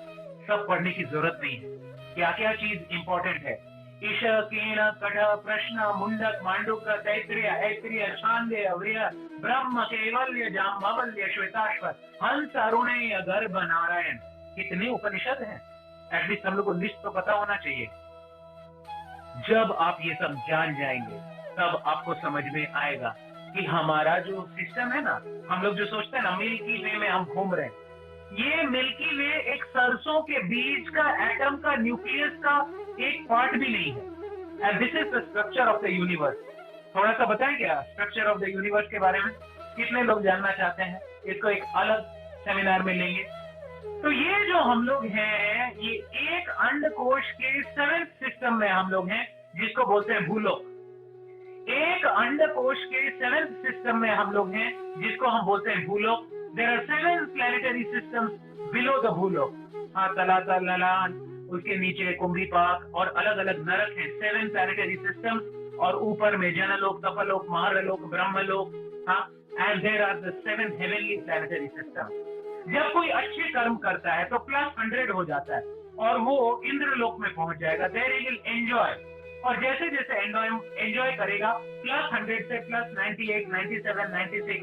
सब पढ़ने की जरूरत नहीं है। क्या क्या चीज इंपॉर्टेंट है? ईश, केन, कठ, प्रश्न, मुंडक, मांडुक, तैत्तिरीय, ऐत्तिरीय, छांदय, व्रिय, ब्रह्म, कैवल्य, जाम्बवल्य, श्वेताश्व, हंस, अरुणेय, गर्भ, नारायण। कितने उपनिषद हैं? एटलीस्ट हम लोग को लिस्ट तो पता होना चाहिए। जब आप ये सब जान जाएंगे तब आपको समझ में आएगा कि हमारा जो सिस्टम है ना, हम लोग जो सोचते हैं ना मिल्की वे में हम घूम रहे हैं, ये मिल्की वे एक सरसों के बीज का, एटम का, न्यूक्लियस का एक पार्ट भी नहीं है। And this is the structure of the universe. थोड़ा सा बताएं क्या स्ट्रक्चर ऑफ द यूनिवर्स के बारे में? कितने लोग जानना चाहते हैं? इसको एक अलग सेमिनार में लेंगे। तो ये जो हम लोग हैं, ये एक अंडकोश के 7th सिस्टम में हम लोग हैं, जिसको बोलते हैं भूलोक। एक अंडकोश के 7th सिस्टम में हम लोग हैं, जिसको हम बोलते हैं भूलोक। There are 7 planetary systems below the भूलोक। हाँ, तलातल, ललान, उसके नीचे कुंभीपाक और अलग अलग नरक हैं। 7 planetary systems, और ऊपर में जनलोक, तपलोक, महरलोक, ब्रह्मलोक। हाँ, and there are the 7 heavenly planetary systems। जब कोई अच्छे कर्म करता है तो +100 हो जाता है और वो इंद्रलोक में पहुंच जाएगा। There he will enjoy। और जैसे जैसे एंजॉय करेगा +100 से +98, 97, 96,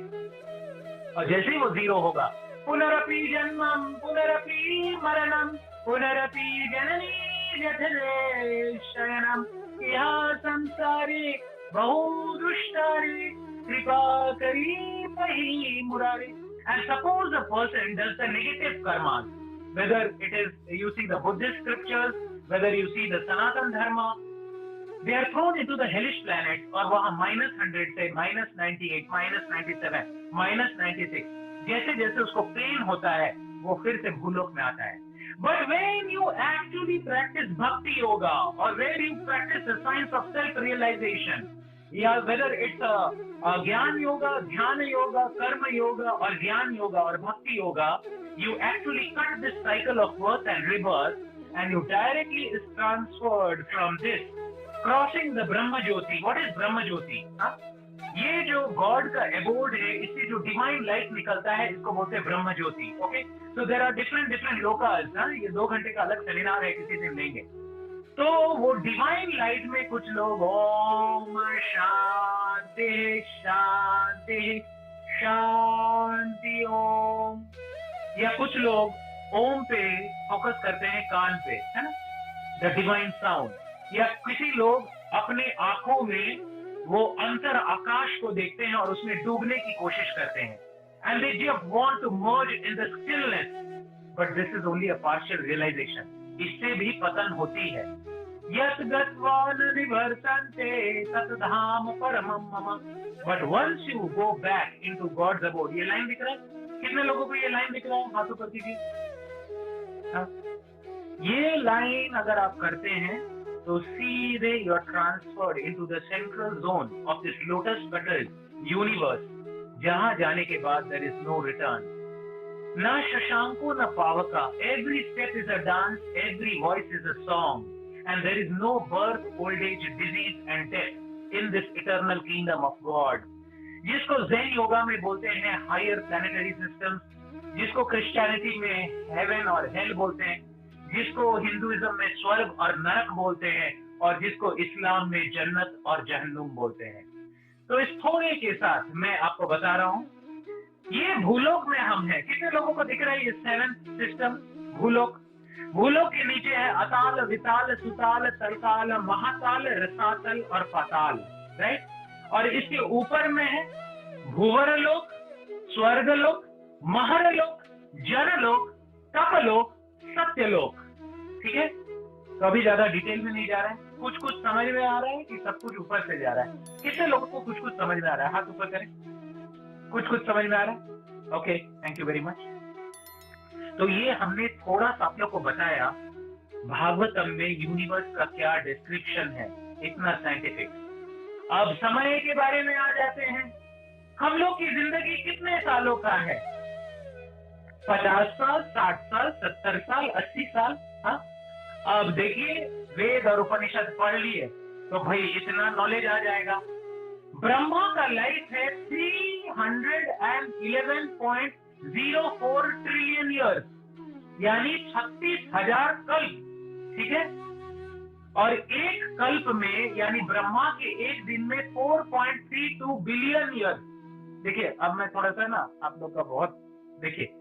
और जैसे ही वो 0 होगा, पुनरपि जन्मम पुनरपि मरणम पुनरपि जननी जठरे शयनम, यह संसारे बहु दुष्टारे कृपा करी पही मुरारे। And suppose a person does the negative karmas, whether it is you see the Buddhist scriptures, whether you see the Sanatan Dharma, they are thrown into the hellish planet, और वहाँ -100 से -98, -97, -96, जैसे जैसे उसको पेन होता है वो फिर से भूलोक में आता है। But when you actually practice bhakti yoga, or where you practice the science of self-realization, या whether it's a ज्ञान योगा, ध्यान योगा, कर्म योगा और ज्ञान योगा और भक्ति yoga, you actually cut this cycle of birth and rebirth, and you directly is transferred from this, crossing the Brahma Jyoti. What is Brahma Jyoti? Huh? ये जो गॉड का एबोर्ड है, इससे जो डिवाइन लाइट निकलता है, इसको बोलते हैं ब्रह्म ज्योति। Okay, so there are different different locals. ये 2 घंटे का अलग सेमिनार है, किसी दिन लेंगे। तो वो डिवाइन लाइट में कुछ लोग ओम शांति शांति शांति ओम, या कुछ लोग ओम पे फोकस करते हैं, कान पे, है ना, द डिवाइन साउंड। या किसी लोग अपने आंखों में वो अंतर आकाश को देखते हैं और उसमें डूबने की कोशिश करते हैं, and they just want to merge in the stillness, but this is only a partial realisation. इससे भी पतन होती है। यत् गत्वा न निवर्तन्ते तत् धाम परमं मम, but once you go back into God's abode. ये लाइन दिख रहा है? कितने लोगों को ये लाइन दिख रहा है? हाथ ऊपर कीजिए। ये लाइन अगर आप करते हैं तो सीधे you are transferred into the central zone of this lotus petal universe, जहां जाने के बाद देयर इज नो रिटर्न। न शशांको न पावका, every step is a dance, every voice is a song, and there is no birth, old age, disease and death in this eternal kingdom of God, जिसको ज़ेन योगा में बोलते हैं हायर प्लैनेटरी सिस्टम, जिसको क्रिश्चियनिटी में हेवन और हेल बोलते हैं, जिसको हिंदुइज्म में स्वर्ग और नरक बोलते हैं, और जिसको इस्लाम में जन्नत और जहन्नुम बोलते हैं। तो इस थोड़े के साथ मैं आपको बता रहा हूं, ये भूलोक में हम हैं। कितने लोगों को दिख रहा है ये 7th सिस्टम भूलोक? भूलोक के नीचे है अताल, विताल, सुताल, तलताल, महाताल, रसातल और पाताल, राइट? और इसके ऊपर में है भूवरलोक, स्वर्गलोक, महरलोक, जनलोक, तपलोक, सत्यलोक। ठीक है, तो अभी ज्यादा डिटेल में नहीं जा रहा है। कुछ कुछ समझ में आ रहा है कि सब कुछ ऊपर से जा रहा है? कितने लोगों को कुछ कुछ समझ में आ रहा है? हाथ ऊपर करें। कुछ कुछ समझ में आ रहा है? Okay, thank you very much. तो ये हमने थोड़ा सा आप लोग को बताया भागवतम में यूनिवर्स का क्या डिस्क्रिप्शन है, इतना साइंटिफिक। अब समय के बारे में आ जाते हैं। हम लोग की जिंदगी कितने सालों का है? 50 साल, 60 साल, 70 साल, 80 साल। हाँ, अब देखिए, वेद और उपनिषद पढ़ लिए तो भाई इतना नॉलेज आ जाएगा। ब्रह्मा का लाइफ है 311.04 ट्रिलियन ईयर्स, यानी 36,000 कल्प। ठीक है, और एक कल्प में यानी ब्रह्मा के एक दिन में 4.32 बिलियन ईयर्स। देखिए, अब मैं थोड़ा सा ना आप लोग का बहुत, देखिए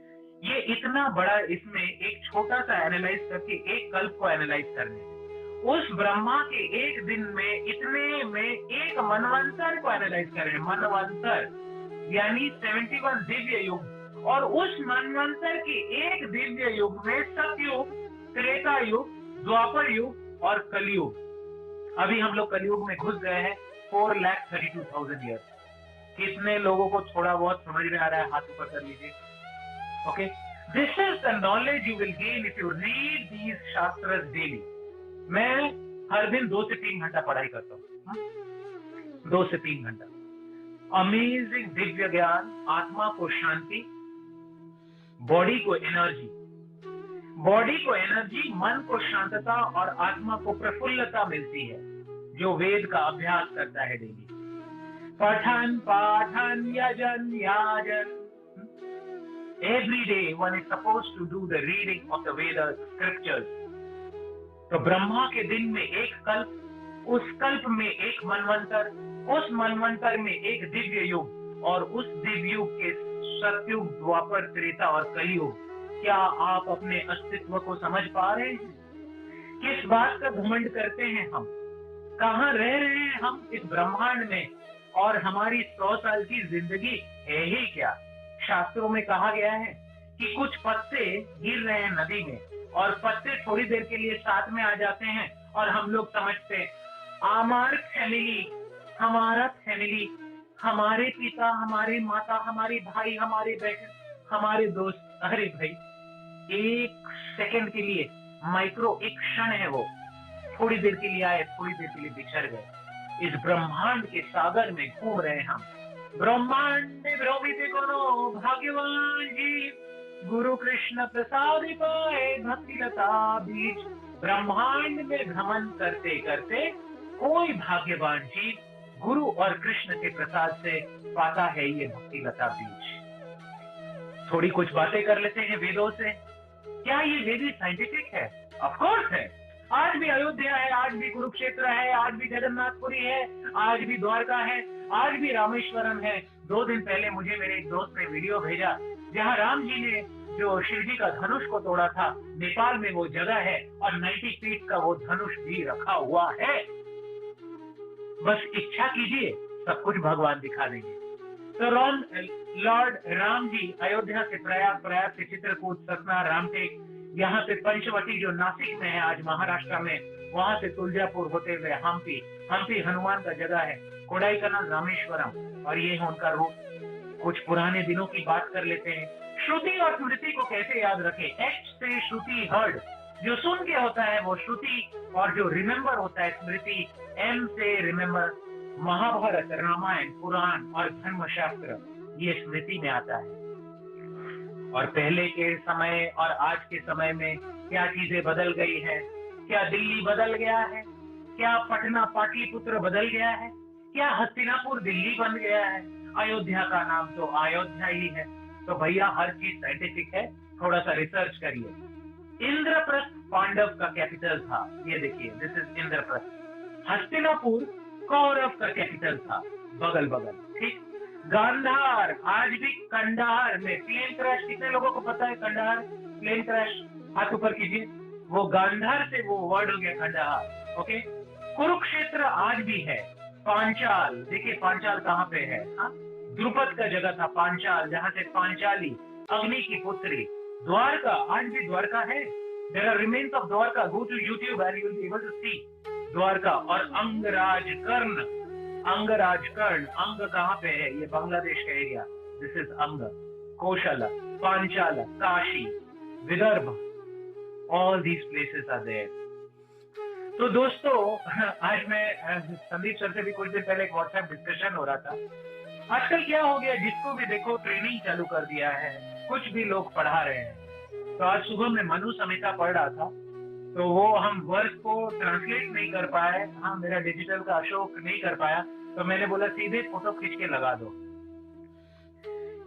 ये इतना बड़ा, इसमें एक छोटा सा एनालाइज करके एक कल्प को एनालाइज करने, उस ब्रह्मा के एक दिन में इतने में एक मनवंतर को एनालाइज करें। मनवंतर यानी 71 दिव्य युग, और उस मनवंतर के एक दिव्य युग में सतयुग, त्रेता युग, द्वापर युग और कलयुग। अभी हम लोग कलयुग में घुस गए हैं, 4,32,000 ईयर। कितने लोगों को थोड़ा बहुत समझ में आ रहा है? हाथ ऊपर कर लीजिए। Okay, this is the knowledge you will gain if you read these shastras daily. मैं हर दिन 2 से 3 घंटा पढ़ाई करता हूँ, 2 से 3 घंटा। अमेजिंग दिव्य ज्ञान, आत्मा को शांति, बॉडी को एनर्जी, बॉडी को एनर्जी, मन को शांतता और आत्मा को प्रफुल्लता मिलती है, जो वेद का अभ्यास करता है डेली। पठन पाठन यजन याजन, every day one is supposed to do the reading of the Veda scriptures. तो ब्रह्मा के दिन में एक कल्प, उस कल्प में एक मनवंतर, उस मनवंतर में एक दिव्य युग, और उस दिव्य युग के सतयुग, द्वापर, त्रेता और कलयुग। क्या आप अपने अस्तित्व को समझ पा रहे हैं? किस बात का घमंड करते हैं हम? कहाँ रह रहे हैं हम इस ब्रह्मांड में? और हमारी 100 साल की जिंदगी है ही क्या? शास्त्रों में कहा गया है कि कुछ पत्ते गिर रहे हैं नदी में, और पत्ते थोड़ी देर के लिए साथ में आ जाते हैं, और हम लोग समझते हैं हमारी फैमिली, हमारा फैमिली, हमारे पिता, हमारे माता, हमारे भाई, हमारे बहन, हमारे दोस्त। अरे भाई, एक सेकंड के लिए, माइक्रो एक क्षण है वो, थोड़ी देर के लिए आए, थोड़ी देर के लिए बिछड़ गए। इस ब्रह्मांड के सागर में घूम रहे हैं हम। ब्रह्मांड में भ्रमित कोनो भाग्यवान जीव, गुरु कृष्ण प्रसाद पाए भक्ति लता बीज। ब्रह्मांड में भ्रमण करते करते कोई भाग्यवान जीव गुरु और कृष्ण के प्रसाद से पाता है ये भक्ति लता बीज। थोड़ी कुछ बातें कर लेते हैं वेदों से। क्या ये वेद साइंटिफिक है? ऑफ कोर्स है। आज भी अयोध्या है, आज भी कुरुक्षेत्र है, आज भी जगन्नाथपुरी है, आज भी द्वारका है, आज भी रामेश्वरम है। 2 दिन पहले मुझे मेरे एक दोस्त ने वीडियो भेजा जहां राम जी ने जो शिव जी का धनुष को तोड़ा था, नेपाल में वो जगह है और 90 फीट का वो धनुष भी रखा हुआ है। बस इच्छा कीजिए, सब कुछ भगवान दिखा देंगे। तो लॉर्ड राम जी अयोध्या से प्रयाग, प्रयाग से चित्रकूट, सतना, रामटेक, यहाँ से पंचवटी जो नासिक में है आज महाराष्ट्र में, वहां से तुलजापुर होते हुए हम्पी, हम्पी हनुमान का जगह है, कोडाईकनाल, रामेश्वरम, और ये है उनका रूप। कुछ पुराने दिनों की बात कर लेते हैं। श्रुति और स्मृति को कैसे याद रखें? एच से श्रुति हर्ड, जो सुन के होता है वो श्रुति, और जो रिमेम्बर होता है स्मृति। एम से रिमेम्बर, महाभारत, रामायण, पुराण और धर्मशास्त्र ये स्मृति में आता है। और पहले के समय और आज के समय में क्या चीजें बदल गई है? क्या दिल्ली बदल गया है? क्या पटना पाटलिपुत्र बदल गया है? क्या हस्तिनापुर दिल्ली बन गया है? अयोध्या का नाम तो अयोध्या ही है। तो भैया हर चीज साइंटिफिक है, थोड़ा सा रिसर्च करिए। इंद्रप्रस्थ पांडव का कैपिटल था, ये देखिए, दिस इज इंद्रप्रस्थ। हस्तिनापुर कौरव का कैपिटल था, बगल बगल, ठीक। गांधार, आज भी कंधार में प्लेन क्रैश, कितने लोगों को पता है कंधार प्लेन क्रैश? हाथ ऊपर कीजिए। वो गांधार से वो वर्ड हो गया कंधार, ओके। कुरुक्षेत्र आज भी है। पांचाल, देखिए पांचाल कहाँ पे है? द्रुपद का जगह था पांचाल, जहां से पांचाली, अग्नि की पुत्री। द्वारका, आज भी द्वारका है। There are remains of Dwarka, go to YouTube and you will be able to see Dwarka. और अंगराज कर्ण, अंगराज कर्ण, अंग कहाँ पे है? ये बांग्लादेश का area, this is Anga. Kosala, Panchala, Kashi, Vidarbha, all these places are there. तो दोस्तों, आज मैं संदीप सर से भी कुछ दिन पहले एक व्हाट्सएप डिस्कशन हो रहा था। आजकल क्या हो गया, जिसको भी देखो ट्रेनिंग चालू कर दिया है, कुछ भी लोग पढ़ा रहे हैं। तो आज सुबह मैं मनु संहिता पढ़ रहा था, तो वो हम वर्ड को ट्रांसलेट नहीं कर पाए। हाँ, मेरा डिजिटल का अशोक नहीं कर पाया, तो मैंने बोला सीधे फोटो खींच के लगा दो।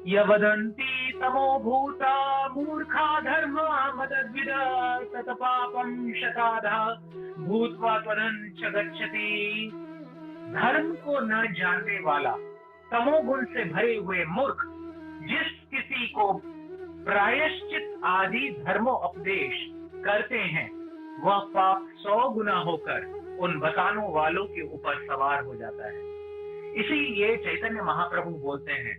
यवदन्ति तमो भूता मूर्खा धर्म मदद्विदा तत पापम शताधा भूत्वा त्वदंश गच्छति। धर्म को न जानने वाला, तमोगुण से भरे हुए मूर्ख, जिस किसी को प्रायश्चित आदि धर्मोपदेश करते हैं, वह पाप 100 गुना होकर उन बताने वालों के ऊपर सवार हो जाता है। इसीलिए चैतन्य महाप्रभु बोलते हैं,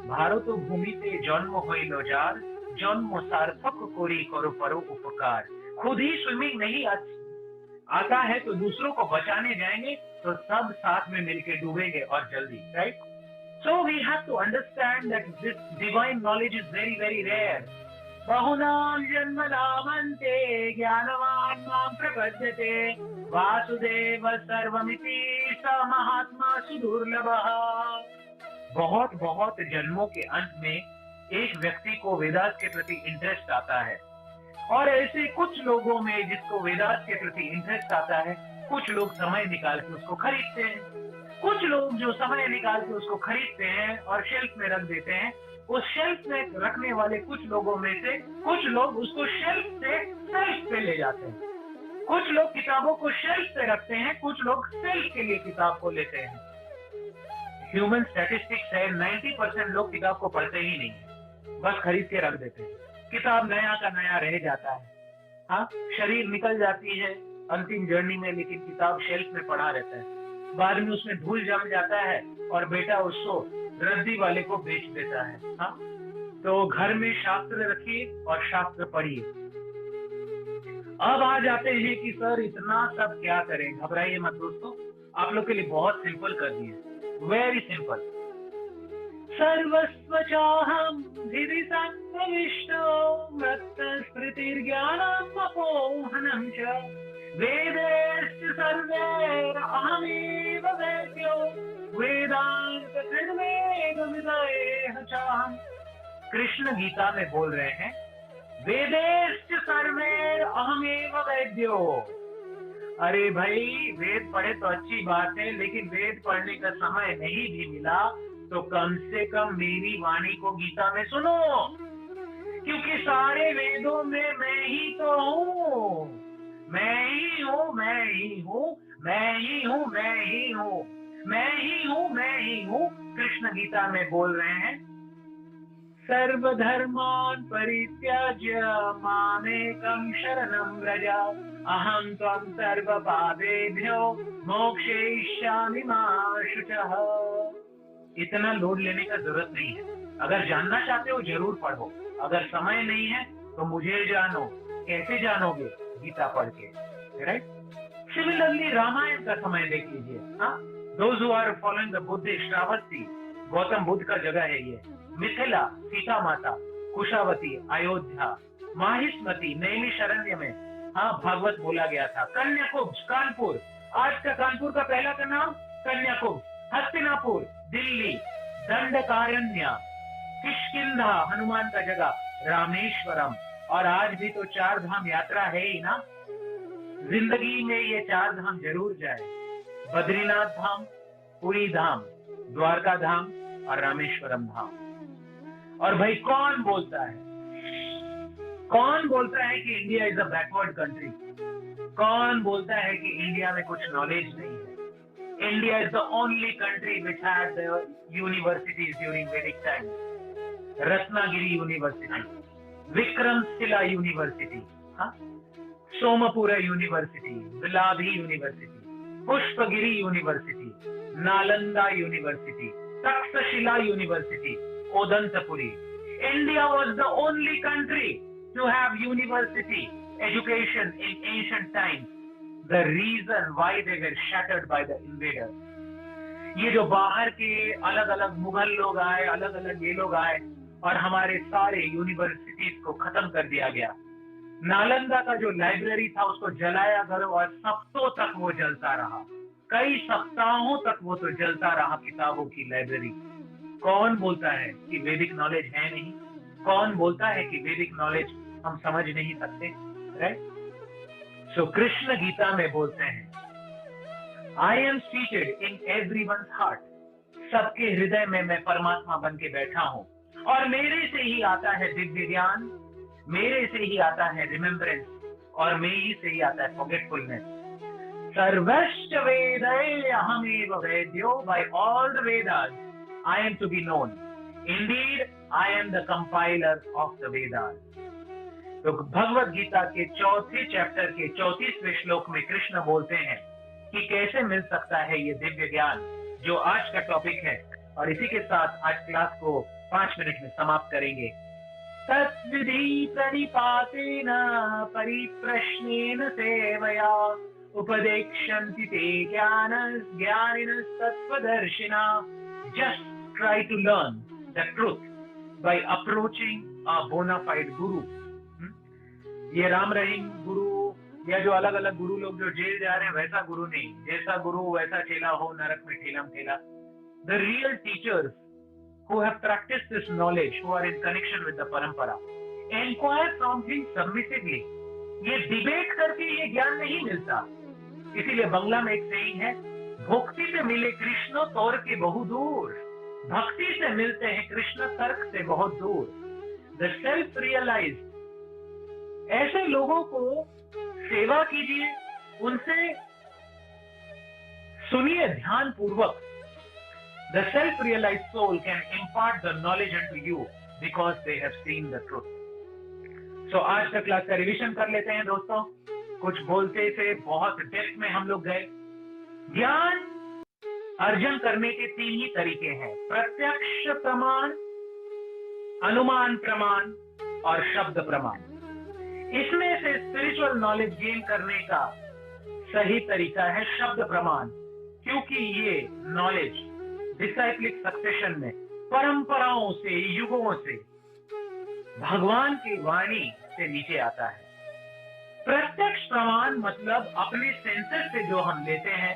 भारत भूमि से जन्म होइलो जार, जन्म सार्थक कोरी करो परो उपकार। खुद ही स्विमिंग नहीं आता है तो दूसरों को बचाने जाएंगे तो सब साथ में मिलकर डूबेंगे और जल्दी, right? So we have to understand that this divine knowledge is very, very rare. बहुनाम जन्मनामन्ते ज्ञानवान् मां प्रपद्यते वासुदेव सर्वमिति स महात्मा सुदुर्लभः। बहुत बहुत जन्मों के अंत में एक व्यक्ति को वेदांत के प्रति इंटरेस्ट आता है, और ऐसे कुछ लोगों में जिसको वेदांत के प्रति इंटरेस्ट आता है, कुछ लोग समय निकाल के उसको खरीदते हैं। कुछ लोग जो समय निकाल के उसको खरीदते हैं और शेल्फ में रख देते हैं, उस शेल्फ में रखने वाले कुछ लोगों में से कुछ लोग उसको शेल्फ से सेल्फ पे ले जाते हैं। कुछ लोग किताबों को शेल्फ पे रखते हैं, कुछ लोग सेल्फ के लिए किताब को लेते हैं। ह्यूमन स्टैटिस्टिक्स है, 90% लोग किताब को पढ़ते ही नहीं है, बस खरीद के रख देते हैं। किताब नया का नया रह जाता है। हाँ, शरीर निकल जाती है अंतिम जर्नी में, लेकिन किताब शेल्फ में पड़ा रहता है। बाद में उसमें धूल जम जाता है और बेटा उसको रद्दी वाले को बेच देता है। हाँ, तो घर में शास्त्र रखिए और शास्त्र पढ़िए। अब आ जाते हैं कि सर इतना सब क्या करें। घबराइए मत दोस्तों, आप लोग के लिए बहुत सिंपल कर दिए, वेरी सिंपल। सर्वस्व चाहं हृदि संप्रविष्टो मत्तस्मृतिर्ज्ञानम् अपोहनं च वेदैश्च सर्वैरहमेव वेद्यो वेदान्तकृद्वेदविदयेह चाहम्। कृष्ण गीता में बोल रहे हैं, वेदैश्च सर्वैरहमेव वेद्यो। अरे भाई, वेद पढ़े तो अच्छी बात है, लेकिन वेद पढ़ने का समय नहीं भी मिला तो कम से कम मेरी वाणी को गीता में सुनो, क्योंकि सारे वेदों में मैं ही तो हूँ, मैं ही हूँ, मैं ही हूँ, मैं ही हूँ, मैं ही हूँ, मैं ही हूँ, मैं ही हूँ। कृष्ण गीता में बोल रहे हैं, सर्वधर्मान् परित्याज्य मामेकं शरणं व्रज अहं त्वं सर्वपापेभ्यो मोक्षयिष्यामि मा शुचः। इतना लोड लेने का जरूरत नहीं है। अगर जानना चाहते हो जरूर पढ़ो, अगर समय नहीं है तो मुझे जानो। कैसे जानोगे? गीता पढ़ के, राइट? सिमिलरली रामायण का समय देख लीजिए। Those who are following the Buddhist, Shravasti Gautam Buddha का जगह है ये, मिथिला सीता माता, कुशावती अयोध्या, माहिष्मती नैमिषारण्य में भागवत बोला गया था, कन्याकुब्ज कानपुर, आज का कानपुर का पहला का नाम कन्याकुब्ज, हस्तिनापुर दिल्ली, दंडकारण्य, किष्किंधा हनुमान का जगह, रामेश्वरम, और आज भी तो 4 धाम यात्रा है ही ना। जिंदगी में ये 4 धाम जरूर जाए, बद्रीनाथ धाम, पुरी धाम, द्वारका धाम और रामेश्वरम धाम। और भाई कौन बोलता है कि India is a backward country? कौन बोलता है कि इंडिया में कुछ नॉलेज नहीं है? India is the only country which had the universities during Vedic time. Ratnagiri university, Vikramshila university, Somapura university, Biladhi university, Pushpagiri university, Nalanda university, Takshashila university, Odantapuri. India was the only country to have university education in ancient times. The reason why they were shattered by the invaders. ये जो बाहर के अलग अलग मुगल लोग आए, अलग अलग ये लोग आए और हमारे सारे यूनिवर्सिटीज को खत्म कर दिया गया। नालंदा का जो लाइब्रेरी था उसको जलाया गया और सप्ताहों तक वो जलता रहा, कई सप्ताहों तक वो तो जलता रहा, किताबों की लाइब्रेरी। कौन बोलता है कि वैदिक नॉलेज है नहीं? कौन बोलता है कि वैदिक नॉलेज हम समझ नहीं सकते? राइट? सो कृष्ण गीता में बोलते हैं, I am seated in everyone's heart. सबके हृदय में मैं परमात्मा बन के बैठा हूं और मेरे से ही आता है दिव्य ज्ञान, मेरे से ही आता है रिमेम्बरेंस और मेरे से ही आता है फॉरगेटफुलनेस। सर्वश्च वेदैः अहमेव वेद्यो, by all the Vedas I am to be known. Indeed, I am the compiler of the Vedas. तो भगवत गीता के 4थे चैप्टर के 34वें श्लोक में कृष्ण बोलते हैं कि कैसे मिल सकता है ये दिव्य ज्ञान, जो आज का टॉपिक है। और इसी के साथ आज क्लास को 5 मिनट में समाप्त करेंगे। तत्विधि प्रणिपातेन परिप्रश्नेन सेवया उपदेक्ष्यन्ति ते ज्ञानिनस्तत्त्वदर्शिना। Just try to learn the truth by approaching a bona fide guru. ये राम रहीम गुरु या जो अलग अलग गुरु लोग जो जेल जा रहे हैं वैसा गुरु नहीं, जैसा गुरु वैसा चेला हो नरक में ठेलम ठेला। The real teachers who have practiced this knowledge, who are in connection with the parampara, inquire from him submissively. ये डिबेट करके ये ज्ञान नहीं मिलता। इसीलिए बंगला में एक सेइंग है, भक्ति से मिले कृष्ण तौर के बहु दूर। भक्ति से मिलते हैं कृष्ण तर्क से बहुत दूर। द सेल्फ रियलाइज्ड, ऐसे लोगों को सेवा कीजिए, उनसे सुनिए ध्यान पूर्वक। The self-realized soul can impart the knowledge unto you because they have seen the truth. So आज का क्लास का रिवीजन कर लेते हैं दोस्तों। कुछ बोलते थे, बहुत डेप्थ में हम लोग गए। ज्ञान अर्जन करने के 3 ही तरीके हैं, प्रत्यक्ष प्रमाण, अनुमान प्रमाण और शब्द प्रमाण। इसमें से स्पिरिचुअल नॉलेज गेन करने का सही तरीका है शब्द प्रमाण, क्योंकि ये नॉलेज डिसाइक्लिक सक्सेशन में परंपराओं से, युगों से, भगवान की वाणी से नीचे आता है। प्रत्यक्ष प्रमाण मतलब अपने सेंसर से जो हम लेते हैं,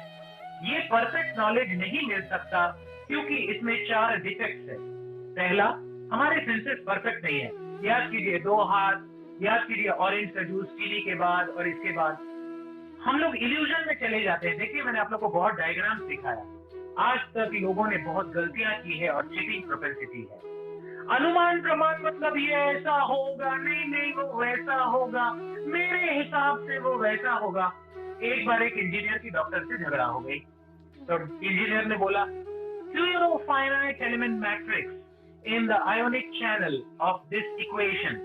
ये परफेक्ट नॉलेज नहीं मिल सकता क्योंकि इसमें 4 डिफेक्ट्स है। पहला, हमारे सेंसर्स परफेक्ट नहीं है। याद कीजिए 2 हाथ, याद कीजिए ऑरेंज का जूस पीने के बाद और इसके बाद। हम लोग इल्यूजन में चले जाते हैं। देखिए, मैंने आप लोग को बहुत डायग्राम सिखाया, आज तक लोगों ने बहुत गलतियां की है और चीटिंग प्रोपेंसिटी है। अनुमान प्रमाण मतलब ये ऐसा होगा, नहीं नहीं वो वैसा होगा, मेरे हिसाब से वो वैसा होगा। एक बार एक इंजीनियर की डॉक्टर से झगड़ा हो गई, तो इंजीनियर ने बोला, do you know finite element matrix in the ionic channel of this equation?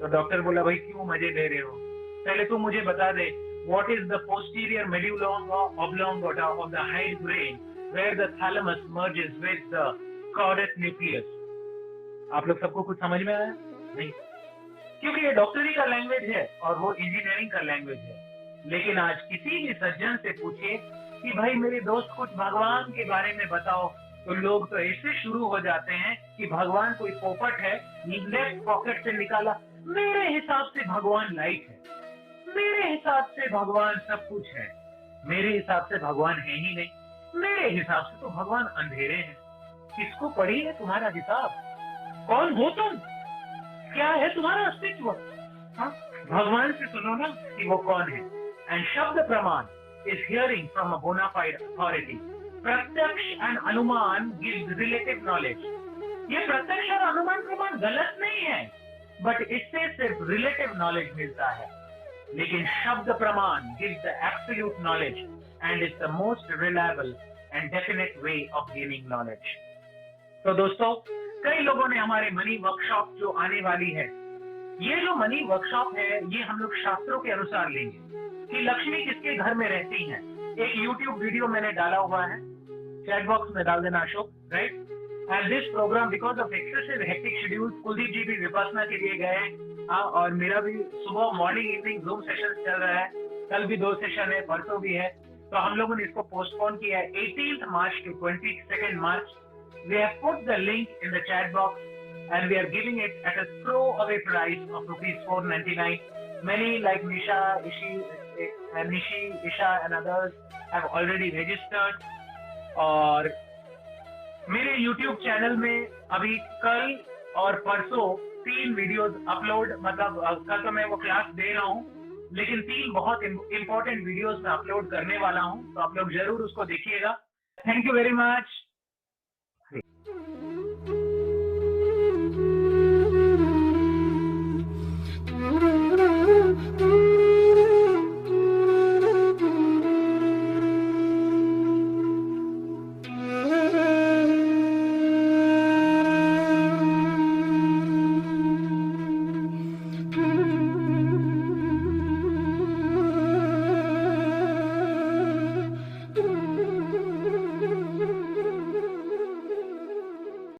तो डॉक्टर बोला, भाई क्यों मजे ले रहे हो, पहले तू मुझे बता दे, what is the posterior medulla oblongata of the hind brain where the thalamus merges with the caudate nucleus? आप लोग सबको कुछ समझ में आया? नहीं, क्योंकि ये डॉक्टरी का लैंग्वेज है और वो इंजीनियरिंग का लैंग्वेज है। लेकिन आज किसी भी सज्जन से पूछे कि भाई मेरे दोस्त कुछ भगवान के बारे में बताओ, तो लोग तो ऐसे शुरू हो जाते हैं कि भगवान कोई पोपट है, लेफ्ट पॉकेट से निकाला, मेरे हिसाब से भगवान लाइट है, मेरे हिसाब से भगवान सब कुछ है, मेरे हिसाब से भगवान है ही नहीं, मेरे हिसाब से तो भगवान अंधेरे हैं। किसको पड़ी है तुम्हारा हिसाब? कौन हो तुम? क्या है तुम्हारा अस्तित्व? भगवान से सुनो ना कि वो कौन है। एंड शब्द प्रमाण is hearing from a bona fide authority. प्रत्यक्ष and अनुमान gives relative knowledge. ये प्रत्यक्ष और अनुमान प्रमाण गलत नहीं है, बट इससे सिर्फ relative knowledge मिलता है। लेकिन शब्द प्रमाण gives the absolute knowledge and is the most reliable and definite way of gaining knowledge. तो दोस्तों, कई लोगों ने हमारे मनी वर्कशॉप जो आने वाली है, ये जो मनी वर्कशॉप है, ये हम लोग शास्त्रों के अनुसार लेंगे कि लक्ष्मी किसके घर में रहती है। एक YouTube वीडियो मैंने डाला हुआ है, चैट बॉक्स में डाल देना Ashok, right. And this programme because of excessive hectic schedule, Kuldeep ji भी विपස්සना के लिए गए और मेरा भी सुबह मॉर्निंग इवनिंग जूम सेशन चल रहा है, कल भी 2 सेशन है, परसों भी है, तो हम लोगों ने इसको पोस्टपोन किया है 18th March to 22nd March. We have put the link in the chat box and we are giving it at a throwaway price of ₹499. Many like Nisha, Isha and others have already registered. और मेरे YouTube चैनल में अभी कल और परसों 3 वीडियोस अपलोड, मतलब कल तो मैं वो क्लास दे रहा हूँ, लेकिन 3 बहुत इंपॉर्टेंट वीडियोस मैं अपलोड करने वाला हूँ, तो आप लोग जरूर उसको देखिएगा। Thank you very much.